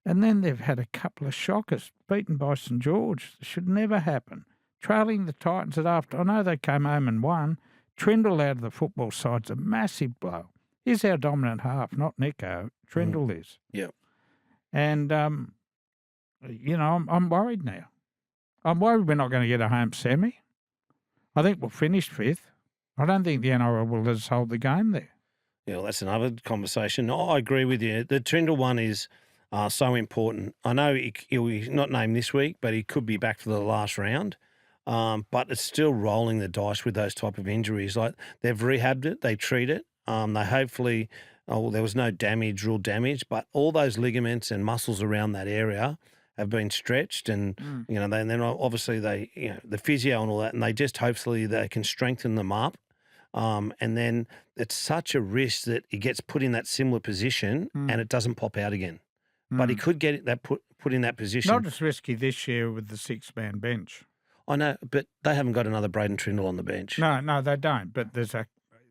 And then they've had a couple of shockers, beaten by St George. It should never happen. Trailing the Titans I know they came home and won. Trindle out of the football side's a massive blow. He's our dominant half, not Nico. Trindle is. Yeah. And, I'm worried now. I'm worried we're not going to get a home semi. I think we'll finish 5th. I don't think the NRL will let us hold the game there. Yeah, well, that's another conversation. I agree with you. The Trindle one is so important. I know he's not named this week, but he could be back for the last round. But it's still rolling the dice with those type of injuries. Like, they've rehabbed it, they treat it. They hopefully, there was no real damage, but all those ligaments and muscles around that area have been stretched, and then obviously the physio and all that, and they just hopefully they can strengthen them up. And then it's such a risk that he gets put in that similar position and it doesn't pop out again. But he could get that put in that position. Not as risky this year with the 6-man bench. I know, but they haven't got another Braden Trindle on the bench. No, they don't. But there's a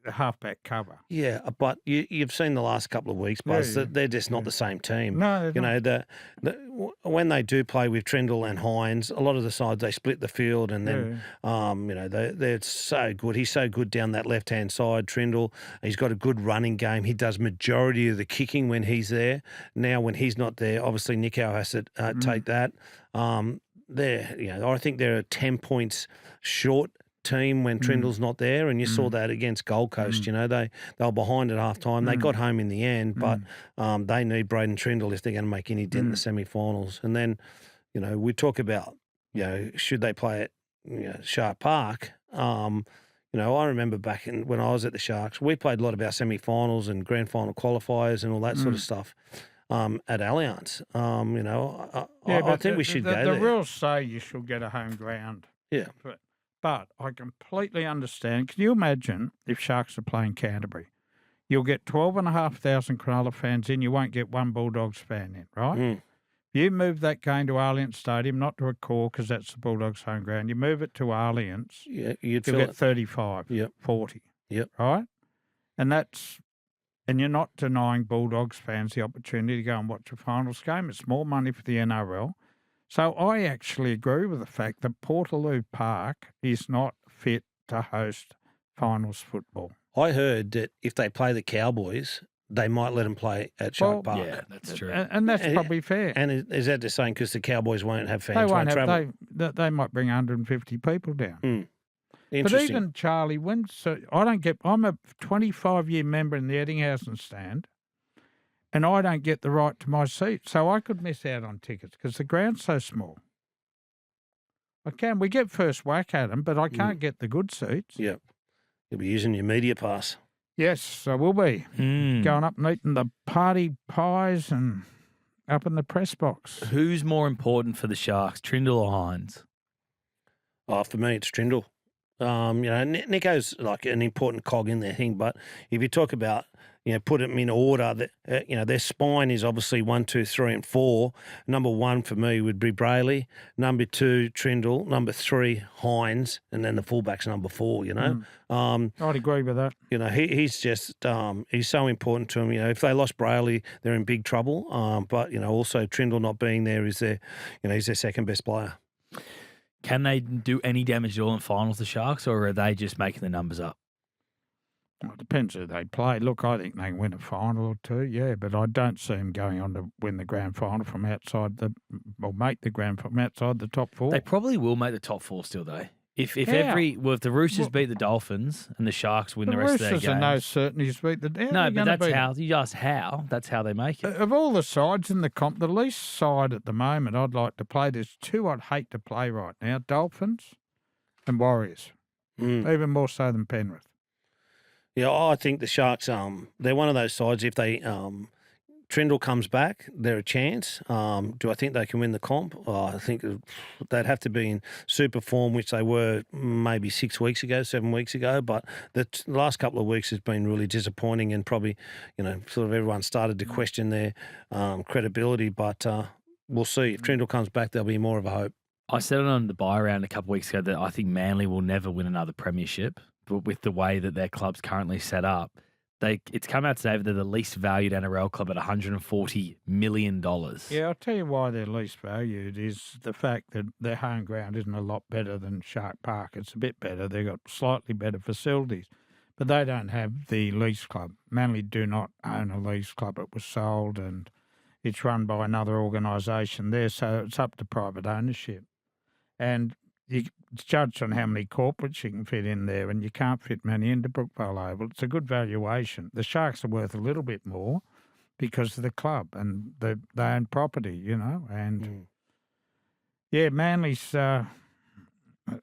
halfback cover. Yeah, but you've seen the last couple of weeks, Buzz, that they're just not the same team. No, when they do play with Trindle and Hines, a lot of the sides they split the field, and then they're so good. He's so good down that left hand side. Trindle, he's got a good running game. He does majority of the kicking when he's there. Now when he's not there, obviously Nico has to take that. I think they're 10 points short team when Trindle's not there, and you saw that against Gold Coast. You know, they were behind at half time. They got home in the end, but they need Braden Trindle if they're going to make any dent in the semi-finals. And then, you know, we talk about, you know, should they play at Shark Park? You know, I remember back when I was at the Sharks, we played a lot of our semi-finals and grand final qualifiers and all that sort of stuff at Allianz. You know, I think we should go there. The rules say you should get a home ground. Yeah. But I completely understand. Can you imagine if Sharks are playing Canterbury? You'll get 12,500 Cronulla fans in, you won't get one Bulldogs fan in, right? You move that game to Allianz Stadium, not to a core because that's the Bulldogs' home ground. You move it to Allianz, you'll get 35, 40, right? And you're not denying Bulldogs fans the opportunity to go and watch a finals game. It's more money for the NRL. So I actually agree with the fact that Portaloo Park is not fit to host finals football. I heard that if they play the Cowboys, they might let them play at Shark Park. Yeah, that's true. And that's probably fair. And is that the same because the Cowboys won't have fans? They won't have, travel? they might bring 150 people down. But Interesting. even, Charlie, I'm a 25-year member in the Eddinghausen stand, and I don't get the right to my seat. So I could miss out on tickets because the ground's so small. We get first whack at them, but I can't get the good seats. Yep. You'll be using your media pass. Yes, I will be. Going up and eating the party pies and up in the press box. Who's more important for the Sharks, Trindle or Hines? Oh, for me, it's Trindle. You know, Nico's like an important cog in their thing, but if you talk about, you know, put them in order, you know, their spine is obviously 1, 2, 3, and 4. Number 1 for me would be Brayley. Number 2, Trindle. Number 3, Hines, and then the fullback's number 4. You know, I'd agree with that. You know, he's just he's so important to him. You know, if they lost Brayley, they're in big trouble. But you know, also Trindle not being there is their, you know, he's their second best player. Can they do any damage at all in finals, the Sharks, or are they just making the numbers up? Well, it depends who they play. Look, I think they can win a final or two, but I don't see them going on to win the grand final from outside make the grand final from outside the top 4. They probably will make the top 4 still, though. If the Roosters beat the Dolphins and the Sharks win the rest of their games. The Roosters are no certainties beat the Dolphins. No, but that's how. You ask how. That's how they make it. Of all the sides in the comp, the least side at the moment I'd like to play, there's 2 I'd hate to play right now, Dolphins and Warriors, even more so than Penrith. Yeah, I think the Sharks, they're one of those sides, if they Trindle comes back, they're a chance. Do I think they can win the comp? I think they'd have to be in super form, which they were maybe 7 weeks ago. But the last couple of weeks has been really disappointing, and probably, you know, sort of everyone started to question their credibility. But we'll see. If Trindle comes back, there'll be more of a hope. I said it on the buy round a couple of weeks ago that I think Manly will never win another premiership, but with the way that their club's currently set up. It's come out today that they're the least valued NRL club at $140 million. Yeah, I'll tell you why they're least valued is the fact that their home ground isn't a lot better than Shark Park. It's a bit better. They've got slightly better facilities, but they don't have the lease club. Manly do not own a lease club. It was sold and it's run by another organisation there, so it's up to private ownership. And it's judged on how many corporates you can fit in there, and you can't fit many into Brookvale Oval. It's a good valuation. The Sharks are worth a little bit more because of the club and they own property, you know. And, Manly's I'm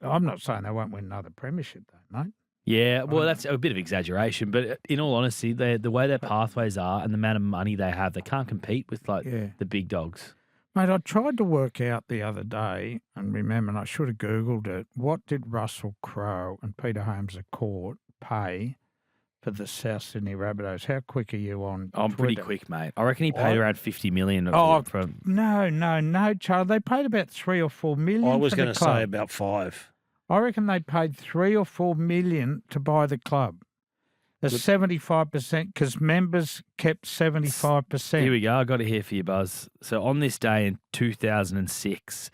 not saying they won't win another premiership, though, mate. Yeah, well, that's a bit of exaggeration, but in all honesty, the way their pathways are and the amount of money they have, they can't compete with, the big dogs. Mate, I tried to work out the other day, and remember, and I should have Googled it, what did Russell Crowe and Peter Holmes at Court pay for the South Sydney Rabbitohs? How quick are you on I'm Twitter? pretty quick, mate. I reckon he paid around $50 million. No, Charlie. They paid about $3 or $4 million. I was going to say about 5. I reckon they paid $3 or $4 million to buy the club. That's 75% because members kept 75%. Here we go. I got it here for you, Buzz. So on this day in 2006,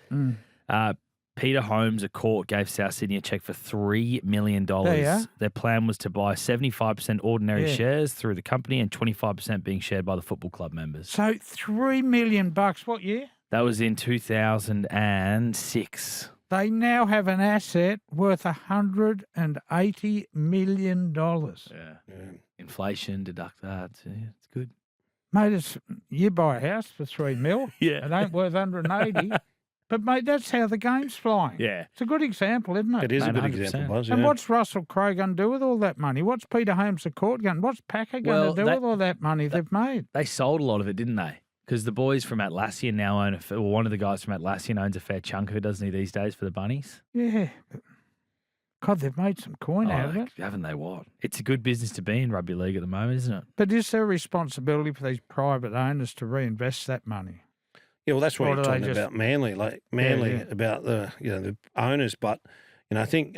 Peter Holmes at Court gave South Sydney a cheque for $3 million. Their plan was to buy 75% ordinary shares through the company and 25% being shared by the football club members. So $3 million. What year? That was in 2006. They now have an asset worth $180 million. Yeah. Inflation, deduct that. Yeah, it's good. Mate, you buy a house for $3 million. Yeah. It ain't worth 180. But, mate, that's how the game's flying. Yeah. It's a good example, isn't it? It is a Mate, good 100%. example, Buzz. And yeah. what's Russell Crowe going to do with all that money? What's Peter Holmes the court going? What's Packer going to do with all that money they've made? They sold a lot of it, didn't they? Because the boys from Atlassian now own, one of the guys from Atlassian owns a fair chunk of it, doesn't he, these days for the Bunnies? Yeah. God, they've made some coin out of it. Haven't they what? It's a good business to be in rugby league at the moment, isn't it? But is there a responsibility for these private owners to reinvest that money? Yeah, well, that's what Or you're do they talking just- about Manly, Yeah. about the owners. But I think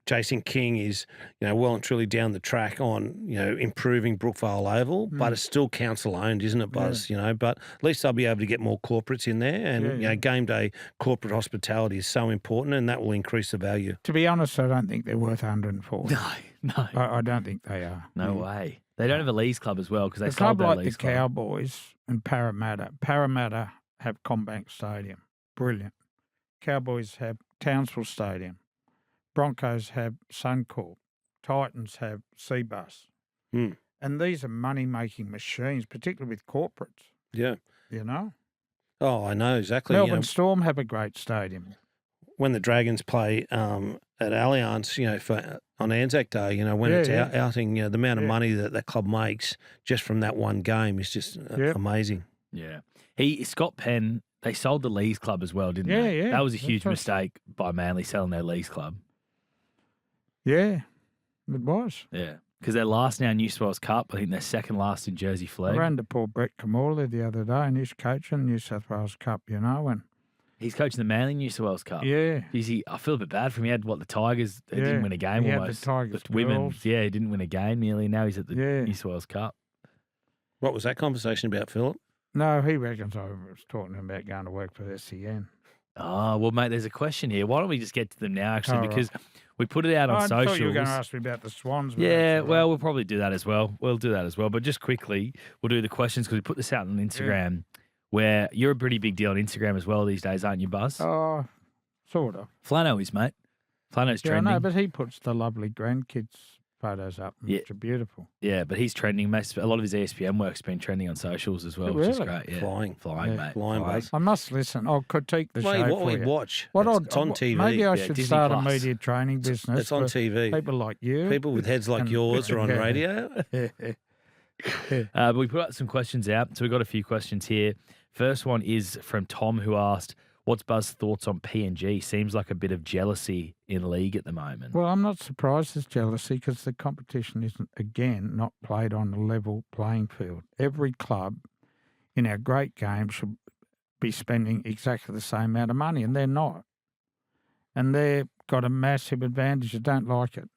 Jason King is well and truly down the track on improving Brookvale Oval, but it's still council owned, isn't it, Buzz? But at least they'll be able to get more corporates in there, and game day corporate hospitality is so important, and that will increase the value. To be honest, I don't think they're worth 140. No. I don't think they are. No way. They don't have a Leagues club as well because they A sold club their like the Leagues club. Cowboys and Parramatta have Combank Stadium. Brilliant. Cowboys have Townsville Stadium. Broncos have Suncorp. Titans have Seabus. And these are money-making machines, particularly with corporates, Yeah. Oh, I know exactly. Melbourne Storm have a great stadium. When the Dragons play at Allianz, on Anzac Day, when it's outing, the amount of money that that club makes just from that one game is just amazing. Yeah. Scott Penn, they sold the Leagues club as well, didn't they? Yeah. That was a That's huge right. mistake by Manly selling their Leagues club. Yeah, it was. Yeah. Because they're last now in New South Wales Cup. I think they're second last in Jersey I Flag. ran to poor Brett Kamala the other day, and he's coaching New South Wales Cup, and He's coaching the Manly New South Wales Cup. yeah. I feel a bit bad for him. He had the Tigers. They didn't win a game he had almost. the Tigers women. girls. Yeah, he didn't win a game nearly. Now he's at the New South Wales Cup. What was that conversation about, Philip? No, he reckons I was talking to him about going to work for SEN. Oh, well, mate, there's a question here. Why don't we just get to them now, actually, All right. because we put it out on I socials. thought you were going to ask me about the Swans. but Yeah, that's all well, right. we'll probably do that as well. But just quickly, we'll do the questions because we put this out on Instagram where you're a pretty big deal on Instagram as well these days, aren't you, Buzz? Oh, sort of. Flanno is, mate. Flanno's Yeah, I trending. know, but he puts the lovely grandkids photos up, which are beautiful. Yeah, but he's trending. A lot of his ESPN work's been trending on socials as well, which is Really? great. Yeah. Flying. Flying, Yeah. mate. Flying, Buzz. I must listen. I'll critique the Mate, show what for we you. watch, What it's on TV. Maybe I Yeah, should Disney start a Plus. media training business. It's on for TV. People like you. People with heads like And- yours are on Yeah. radio. But we put some questions out. So we've got a few questions here. First one is from Tom, who asked, what's Buzz's thoughts on PNG? Seems like a bit of jealousy in league at the moment. Well, I'm not surprised there's jealousy because the competition isn't, again, not played on a level playing field. Every club in our great game should be spending exactly the same amount of money, and they're not. And they've got a massive advantage. I don't like it.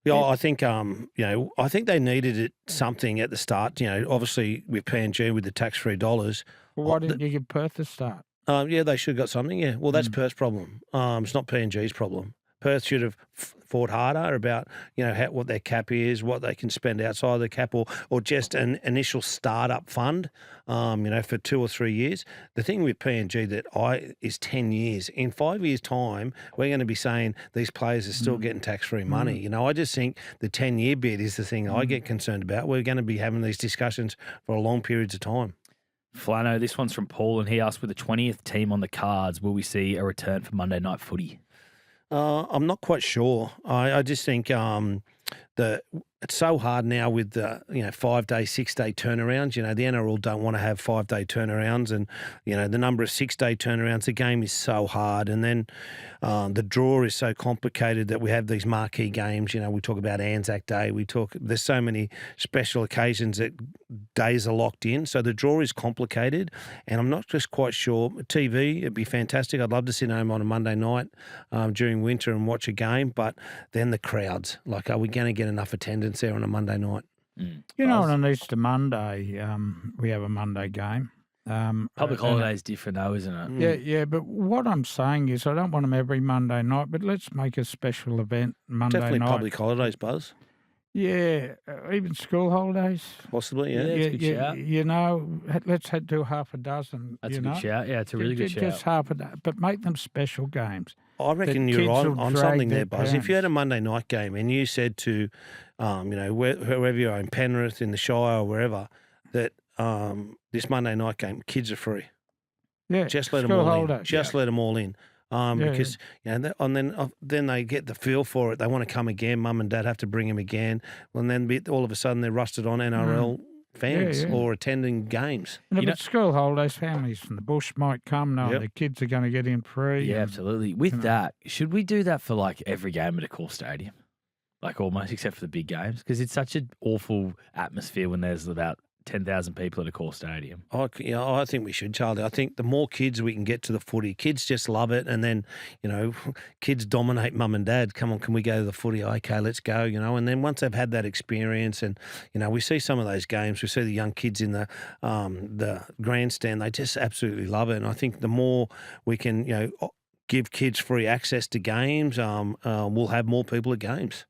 Yeah, I think I think they needed something at the start. Obviously with PNG with the tax-free dollars. Well, why didn't you give Perth a start? Yeah, they should have got something. Yeah, well, that's Perth's problem. It's not PNG's problem. Perth should have fought harder about what their cap is, what they can spend outside the cap, or just an initial startup fund. For 2 or 3 years. The thing with PNG is 10 years. In 5 years' time, we're going to be saying these players are still getting tax-free money. I just think the 10-year bid is the thing I get concerned about. We're going to be having these discussions for a long periods of time. Flano, this one's from Paul, and he asked, with the 20th team on the cards, will we see a return for Monday night footy? I'm not quite sure. I just think it's so hard now with the 5-day, 6-day turnarounds. The NRL don't want to have 5-day turnarounds, and the number of 6-day turnarounds. The game is so hard, and then the draw is so complicated that we have these marquee games. We talk about Anzac Day. There's so many special occasions that days are locked in, so the draw is complicated, and I'm not just quite sure. TV, it'd be fantastic. I'd love to sit home on a Monday night during winter and watch a game, but then the crowds. Like, are we going to get enough attendance there on a Monday night? On Easter Monday, we have a Monday game. Public holiday is different though, isn't it? Yeah, but what I'm saying is I don't want them every Monday night, but let's make a special event Monday Definitely night. public holidays, Buzz. Yeah, even school holidays. Possibly, yeah. Yeah. That's a good shout. You know, let's do half a dozen. That's you a know? good shout. Yeah, it's a really good shout. Just half a dozen, but make them special games. I reckon kids you're will on drag something their there, Buzz. If you had a parents. Monday night game and you said to, whoever you are in Penrith, in the Shire or wherever, that this Monday night game, kids are free. Yeah, Just let them school all holidays. in. Just let them all in. Because then they get the feel for it. They want to come again. Mum and Dad have to bring them again. Well, and then all of a sudden they're rusted on NRL fans or attending games. And if You know- it's school holidays, families from the bush might come, knowing Yep. their kids are going to get in free. Yeah, and- absolutely. With that, should we do that for like every game at a core stadium? Like almost, except for the big games? Because it's such an awful atmosphere when there's about 10,000 people at a core stadium. I think we should, Charlie. I think the more kids we can get to the footy, kids just love it. And then, kids dominate mum and dad. Come on, can we go to the footy? Okay, let's go, And then once they've had that experience and, we see some of those games, we see the young kids in the grandstand, they just absolutely love it. And I think the more we can, give kids free access to games, we'll have more people at games.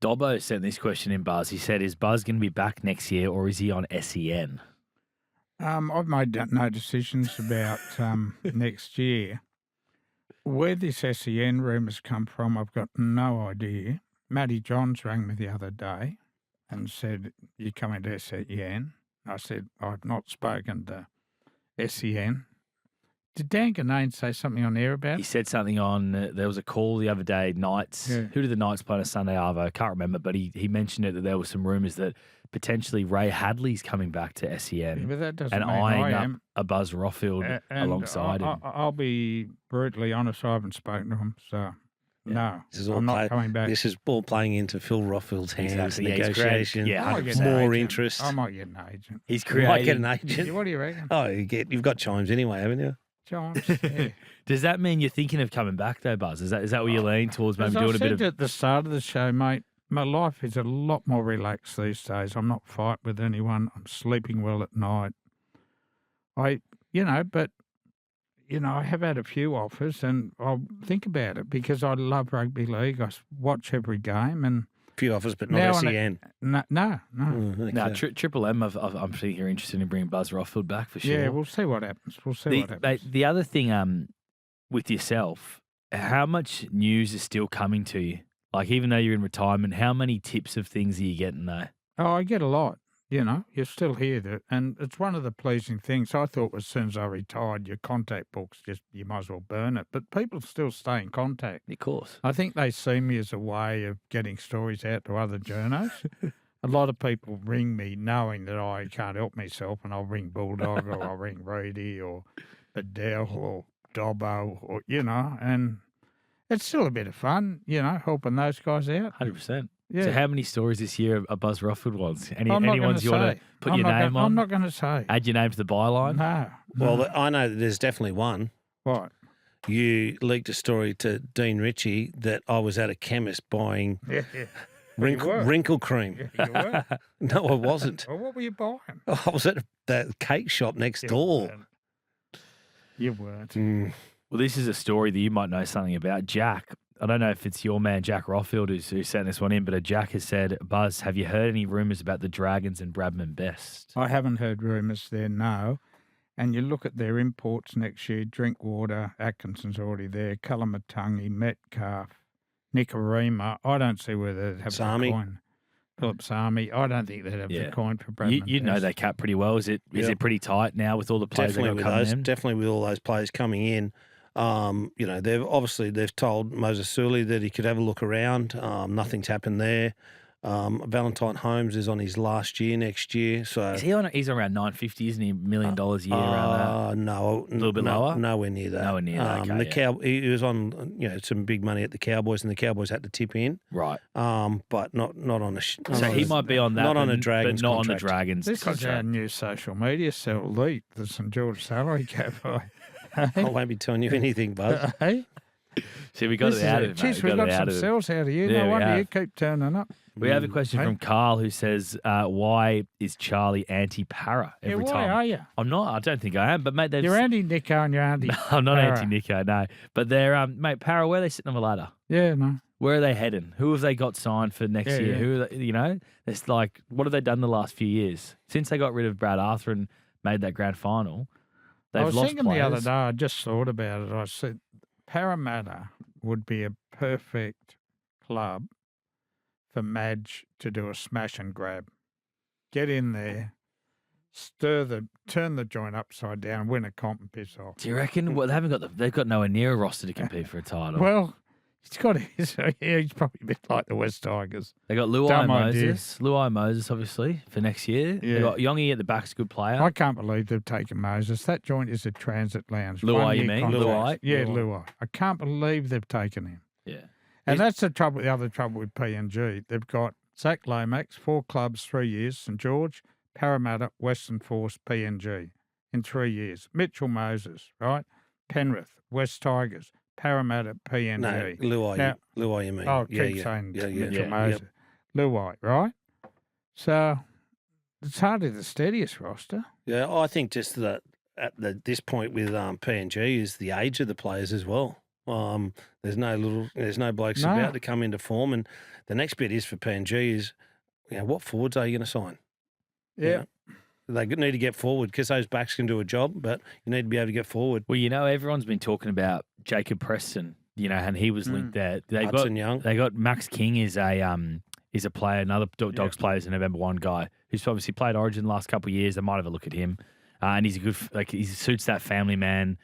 Dobbo sent this question in, Buzz. He said, is Buzz going to be back next year or is he on SEN? I've made no decisions about next year. Where this SEN rumours come from, I've got no idea. Matty Johns rang me the other day and said, you coming to SEN? I said, I've not spoken to SEN. Did Dan Ganane say something on air about He it? said something on, there was a call the other day, Knights. Yeah. Who did the Knights play on a Sunday, Arvo? I can't remember, but he mentioned it that there were some rumours that potentially Ray Hadley's coming back to SEN Yeah, but that doesn't and mean eyeing I up am. a Buzz Rothfield And alongside him. I'll be brutally honest, I haven't spoken to him, so no, This is all I'm not coming back. This is all playing into Phil Rothfield's hands. Exactly, yeah, he's created- Negotiation. yeah, I might get 100%. an More agent. interest. I might get an agent. He's You might get creating. an agent. Yeah, what do you reckon? Oh, you've got chimes anyway, haven't you? Chimes. Yeah. Does that mean you're thinking of coming back though, Buzz? Is that what you're leaning towards? Maybe As I doing a bit said of. at the start of the show, mate, my life is a lot more relaxed these days. I'm not fighting with anyone. I'm sleeping well at night. I have had a few offers and I'll think about it because I love rugby league. I watch every game and Few offers, but Now not on SEN. no. No, Triple M. I'm thinking you're interested in bringing Buzz Rothfield back for sure. Yeah, we'll see what happens. The other thing, with yourself, how much news is still coming to you? Like, even though you're in retirement, how many tips of things are you getting though? Oh, I get a lot. You're still here. And it's one of the pleasing things. I thought as soon as I retired, your contact books, you might as well burn it. But people still stay in contact. Of course. I think they see me as a way of getting stories out to other journos. A lot of people ring me knowing that I can't help myself, and I'll ring Bulldog or I'll ring Reedy or Adele or Dobbo or, and it's still a bit of fun, helping those guys out. 100%. Yeah. So how many stories this year a Buzz Rothfield wants? I'm not Any gonna ones you want say. to put I'm your not name gonna- on? I'm not going to say. Add your name to the byline? No. Well, I know that there's definitely one. What? You leaked a story to Dean Ritchie that I was at a chemist buying Yeah. wrinkle cream. You were? No, I wasn't. Well, what were you buying? I was at the cake shop next door. You weren't. Mm. Well, this is a story that you might know something about. Jack, I don't know if it's your man, Jack Rothfield, who sent this one in, but Jack has said, Buzz, have you heard any rumours about the Dragons and Bradman Best? I haven't heard rumours there, no. And you look at their imports next year, Drinkwater, Atkinson's already there, Kalamatangi, Metcalf, Nicarima. I don't see where they'd have Sami. the coin. Philip Sami. I don't think they'd have the coin for Bradman You know Best. they cap pretty well. Is it pretty tight now with all the players Definitely that with got coming those. in? Definitely with all those players coming in. They've told Moses Sully that he could have a look around. Nothing's happened there. Valentine Holmes is on his last year next year. So Is he on? He's around 950, isn't he? $1 million a year around no, A little bit lower? nowhere near that. Nowhere near that, okay, He was on some big money at the Cowboys, and the Cowboys had to tip in. that. Right. But not on a. So he might be on that. not on a but Dragons not contract. on the Dragons. This is our contract. new social media cell, Elite, the St George salary cap. I won't be telling you anything, Buzz. Hey? See, we got This it is out it. of him. Jeez, we got some cells out of you. Yeah, No we wonder have. you keep turning up. We have a question Hey? from Carl who says, why is Charlie anti-para every why time? are you? I'm not. I don't think I am. But, mate, they've... You're anti-Nico and you're anti... No, I'm not Para. anti-Nico, no. But they're, mate, Para, where are they sitting on the ladder? Yeah, no. Where are they heading? Who have they got signed for next year? Yeah. Who are they, it's like, what have they done the last few years? Since they got rid of Brad Arthur and made that grand final, they've I was lost thinking players. the other day, I just thought about it. I said Parramatta would be a perfect club for Madge to do a smash and grab. Get in there, turn the joint upside down, win a comp and piss off. Do you reckon? Well, they've got nowhere near a roster to compete for a title. Well, he's got his. Yeah, he's probably a bit like the West Tigers. They got Luai Moses, obviously, for next year. Yeah. They got Yongi at the back's a good player. I can't believe they've taken Moses. That joint is a transit lounge. Luai, you mean? Luai? Yeah, Luai. I can't believe they've taken him. Yeah. And that's the trouble. The other trouble with PNG, they've got Zach Lomax, 4 clubs, 3 years, St George, Parramatta, Western Force, PNG in 3 years. Mitchell Moses, right? Penrith, West Tigers, Parramatta, PNG. No, Luai. Now- Luai, you mean? Oh, keep saying Yeah. Mitchell Moses. Luai, right? So it's hardly the steadiest roster. Yeah, I think just that at this point with PNG is the age of the players as well. There's no blokes No. about to come into form, and the next bit is for PNG is, what forwards are you going to sign? Yeah. They need to get forward because those backs can do a job, but you need to be able to get forward. Well, everyone's been talking about Jacob Preston, and he was linked there. Hudson Young. They got Max King is a player, another Dogs player, is a November 1 guy who's obviously played Origin the last couple of years. They might have a look at him, and he's a good he suits that family man.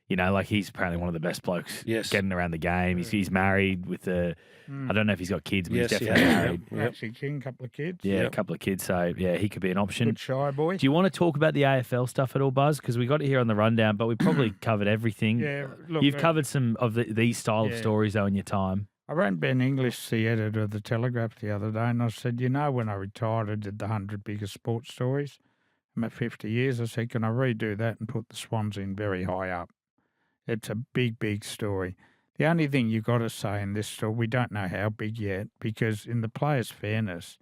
He's apparently one of the best blokes getting around the game. He's married with I don't know if he's got kids, but he's definitely married. Actually, King, couple of kids. Yeah, a couple of kids. So, he could be an option. Good shy boy. Do you want to talk about the AFL stuff at all, Buzz? Because we got it here on the rundown, but we probably covered everything. Yeah, look, You've covered some of these style of stories, though, in your time. I ran Ben English, the editor of The Telegraph, the other day, and I said, when I retired, I did the 100 biggest sports stories. I'm at 50 years. I said, can I redo that and put the Swans in very high up? It's a big, big story. The only thing you've got to say in this story, we don't know how big yet, because in the players' fairness,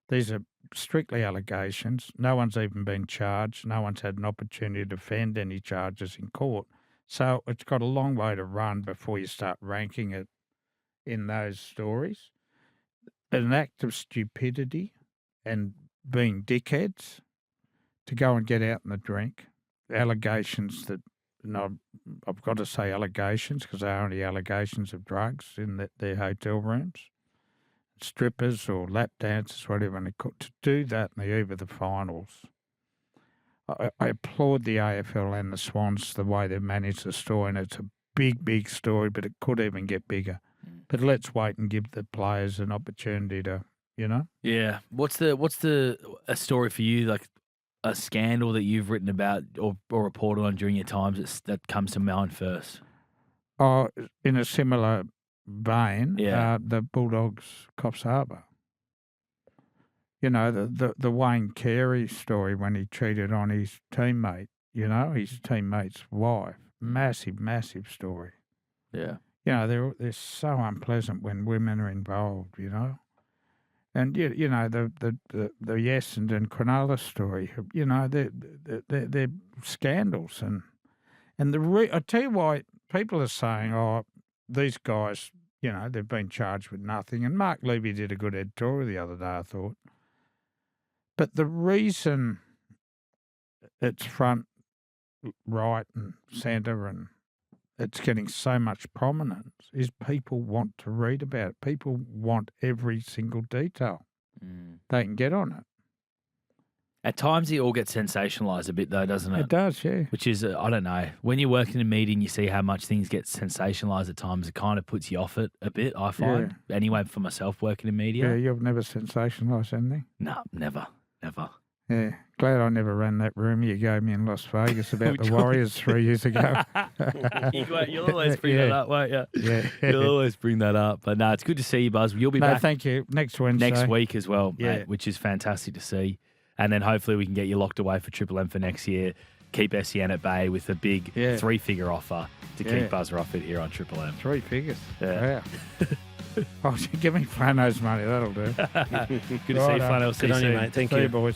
these are strictly allegations. No one's even been charged. No one's had an opportunity to defend any charges in court. So it's got a long way to run before you start ranking it in those stories. An act of stupidity and being dickheads to go and get out in the drink. Allegations that, I've got to say allegations because they are only allegations of drugs in their hotel rooms. Strippers or lap dancers, whatever, and to do that in the eve of the finals. I applaud the AFL and the Swans the way they've managed the story, and it's a big, big story, but it could even get bigger. But let's wait and give the players an opportunity to, Yeah. What's a story for you, like a scandal that you've written about or reported on during your times that comes to mind first? Oh, in a similar vein, Yeah. the Bulldogs Coffs Harbour. The Wayne Carey story when he cheated on his teammate, his teammate's wife. Massive, massive story. Yeah. They're so unpleasant when women are involved, And the Essendon and Cronulla story, they're scandals, and I tell you why people are saying, oh, these guys, they've been charged with nothing. And Mark Levy did a good editorial the other day, I thought. But the reason it's front, right, and centre, and it's getting so much prominence is people want to read about it. People want every single detail. They can get on it. At times, it all gets sensationalised a bit, though, doesn't it? It does, yeah. Which is, I don't know. When you work in a meeting, you see how much things get sensationalised at times. It kind of puts you off it a bit, I find. Yeah. Anyway, for myself, working in media. Yeah, you've never sensationalised anything? No, never. Yeah, glad I never ran that room you gave me in Las Vegas about the Warriors 3 years ago. You'll always bring that up, won't you? Yeah. You'll always bring that up. But no, it's good to see you, Buzz. You'll be back. Thank you. Next Wednesday. Next week as well, mate, which is fantastic to see. And then hopefully we can get you locked away for Triple M for next year. Keep SEN at bay with a big 3-figure offer to keep Buzz Rothfield here on Triple M. 3 figures? Yeah. Wow. Oh, give me Flanno's money. That'll do. Good to see you, Flanno. Good on you, mate. Thank you. See you, boys.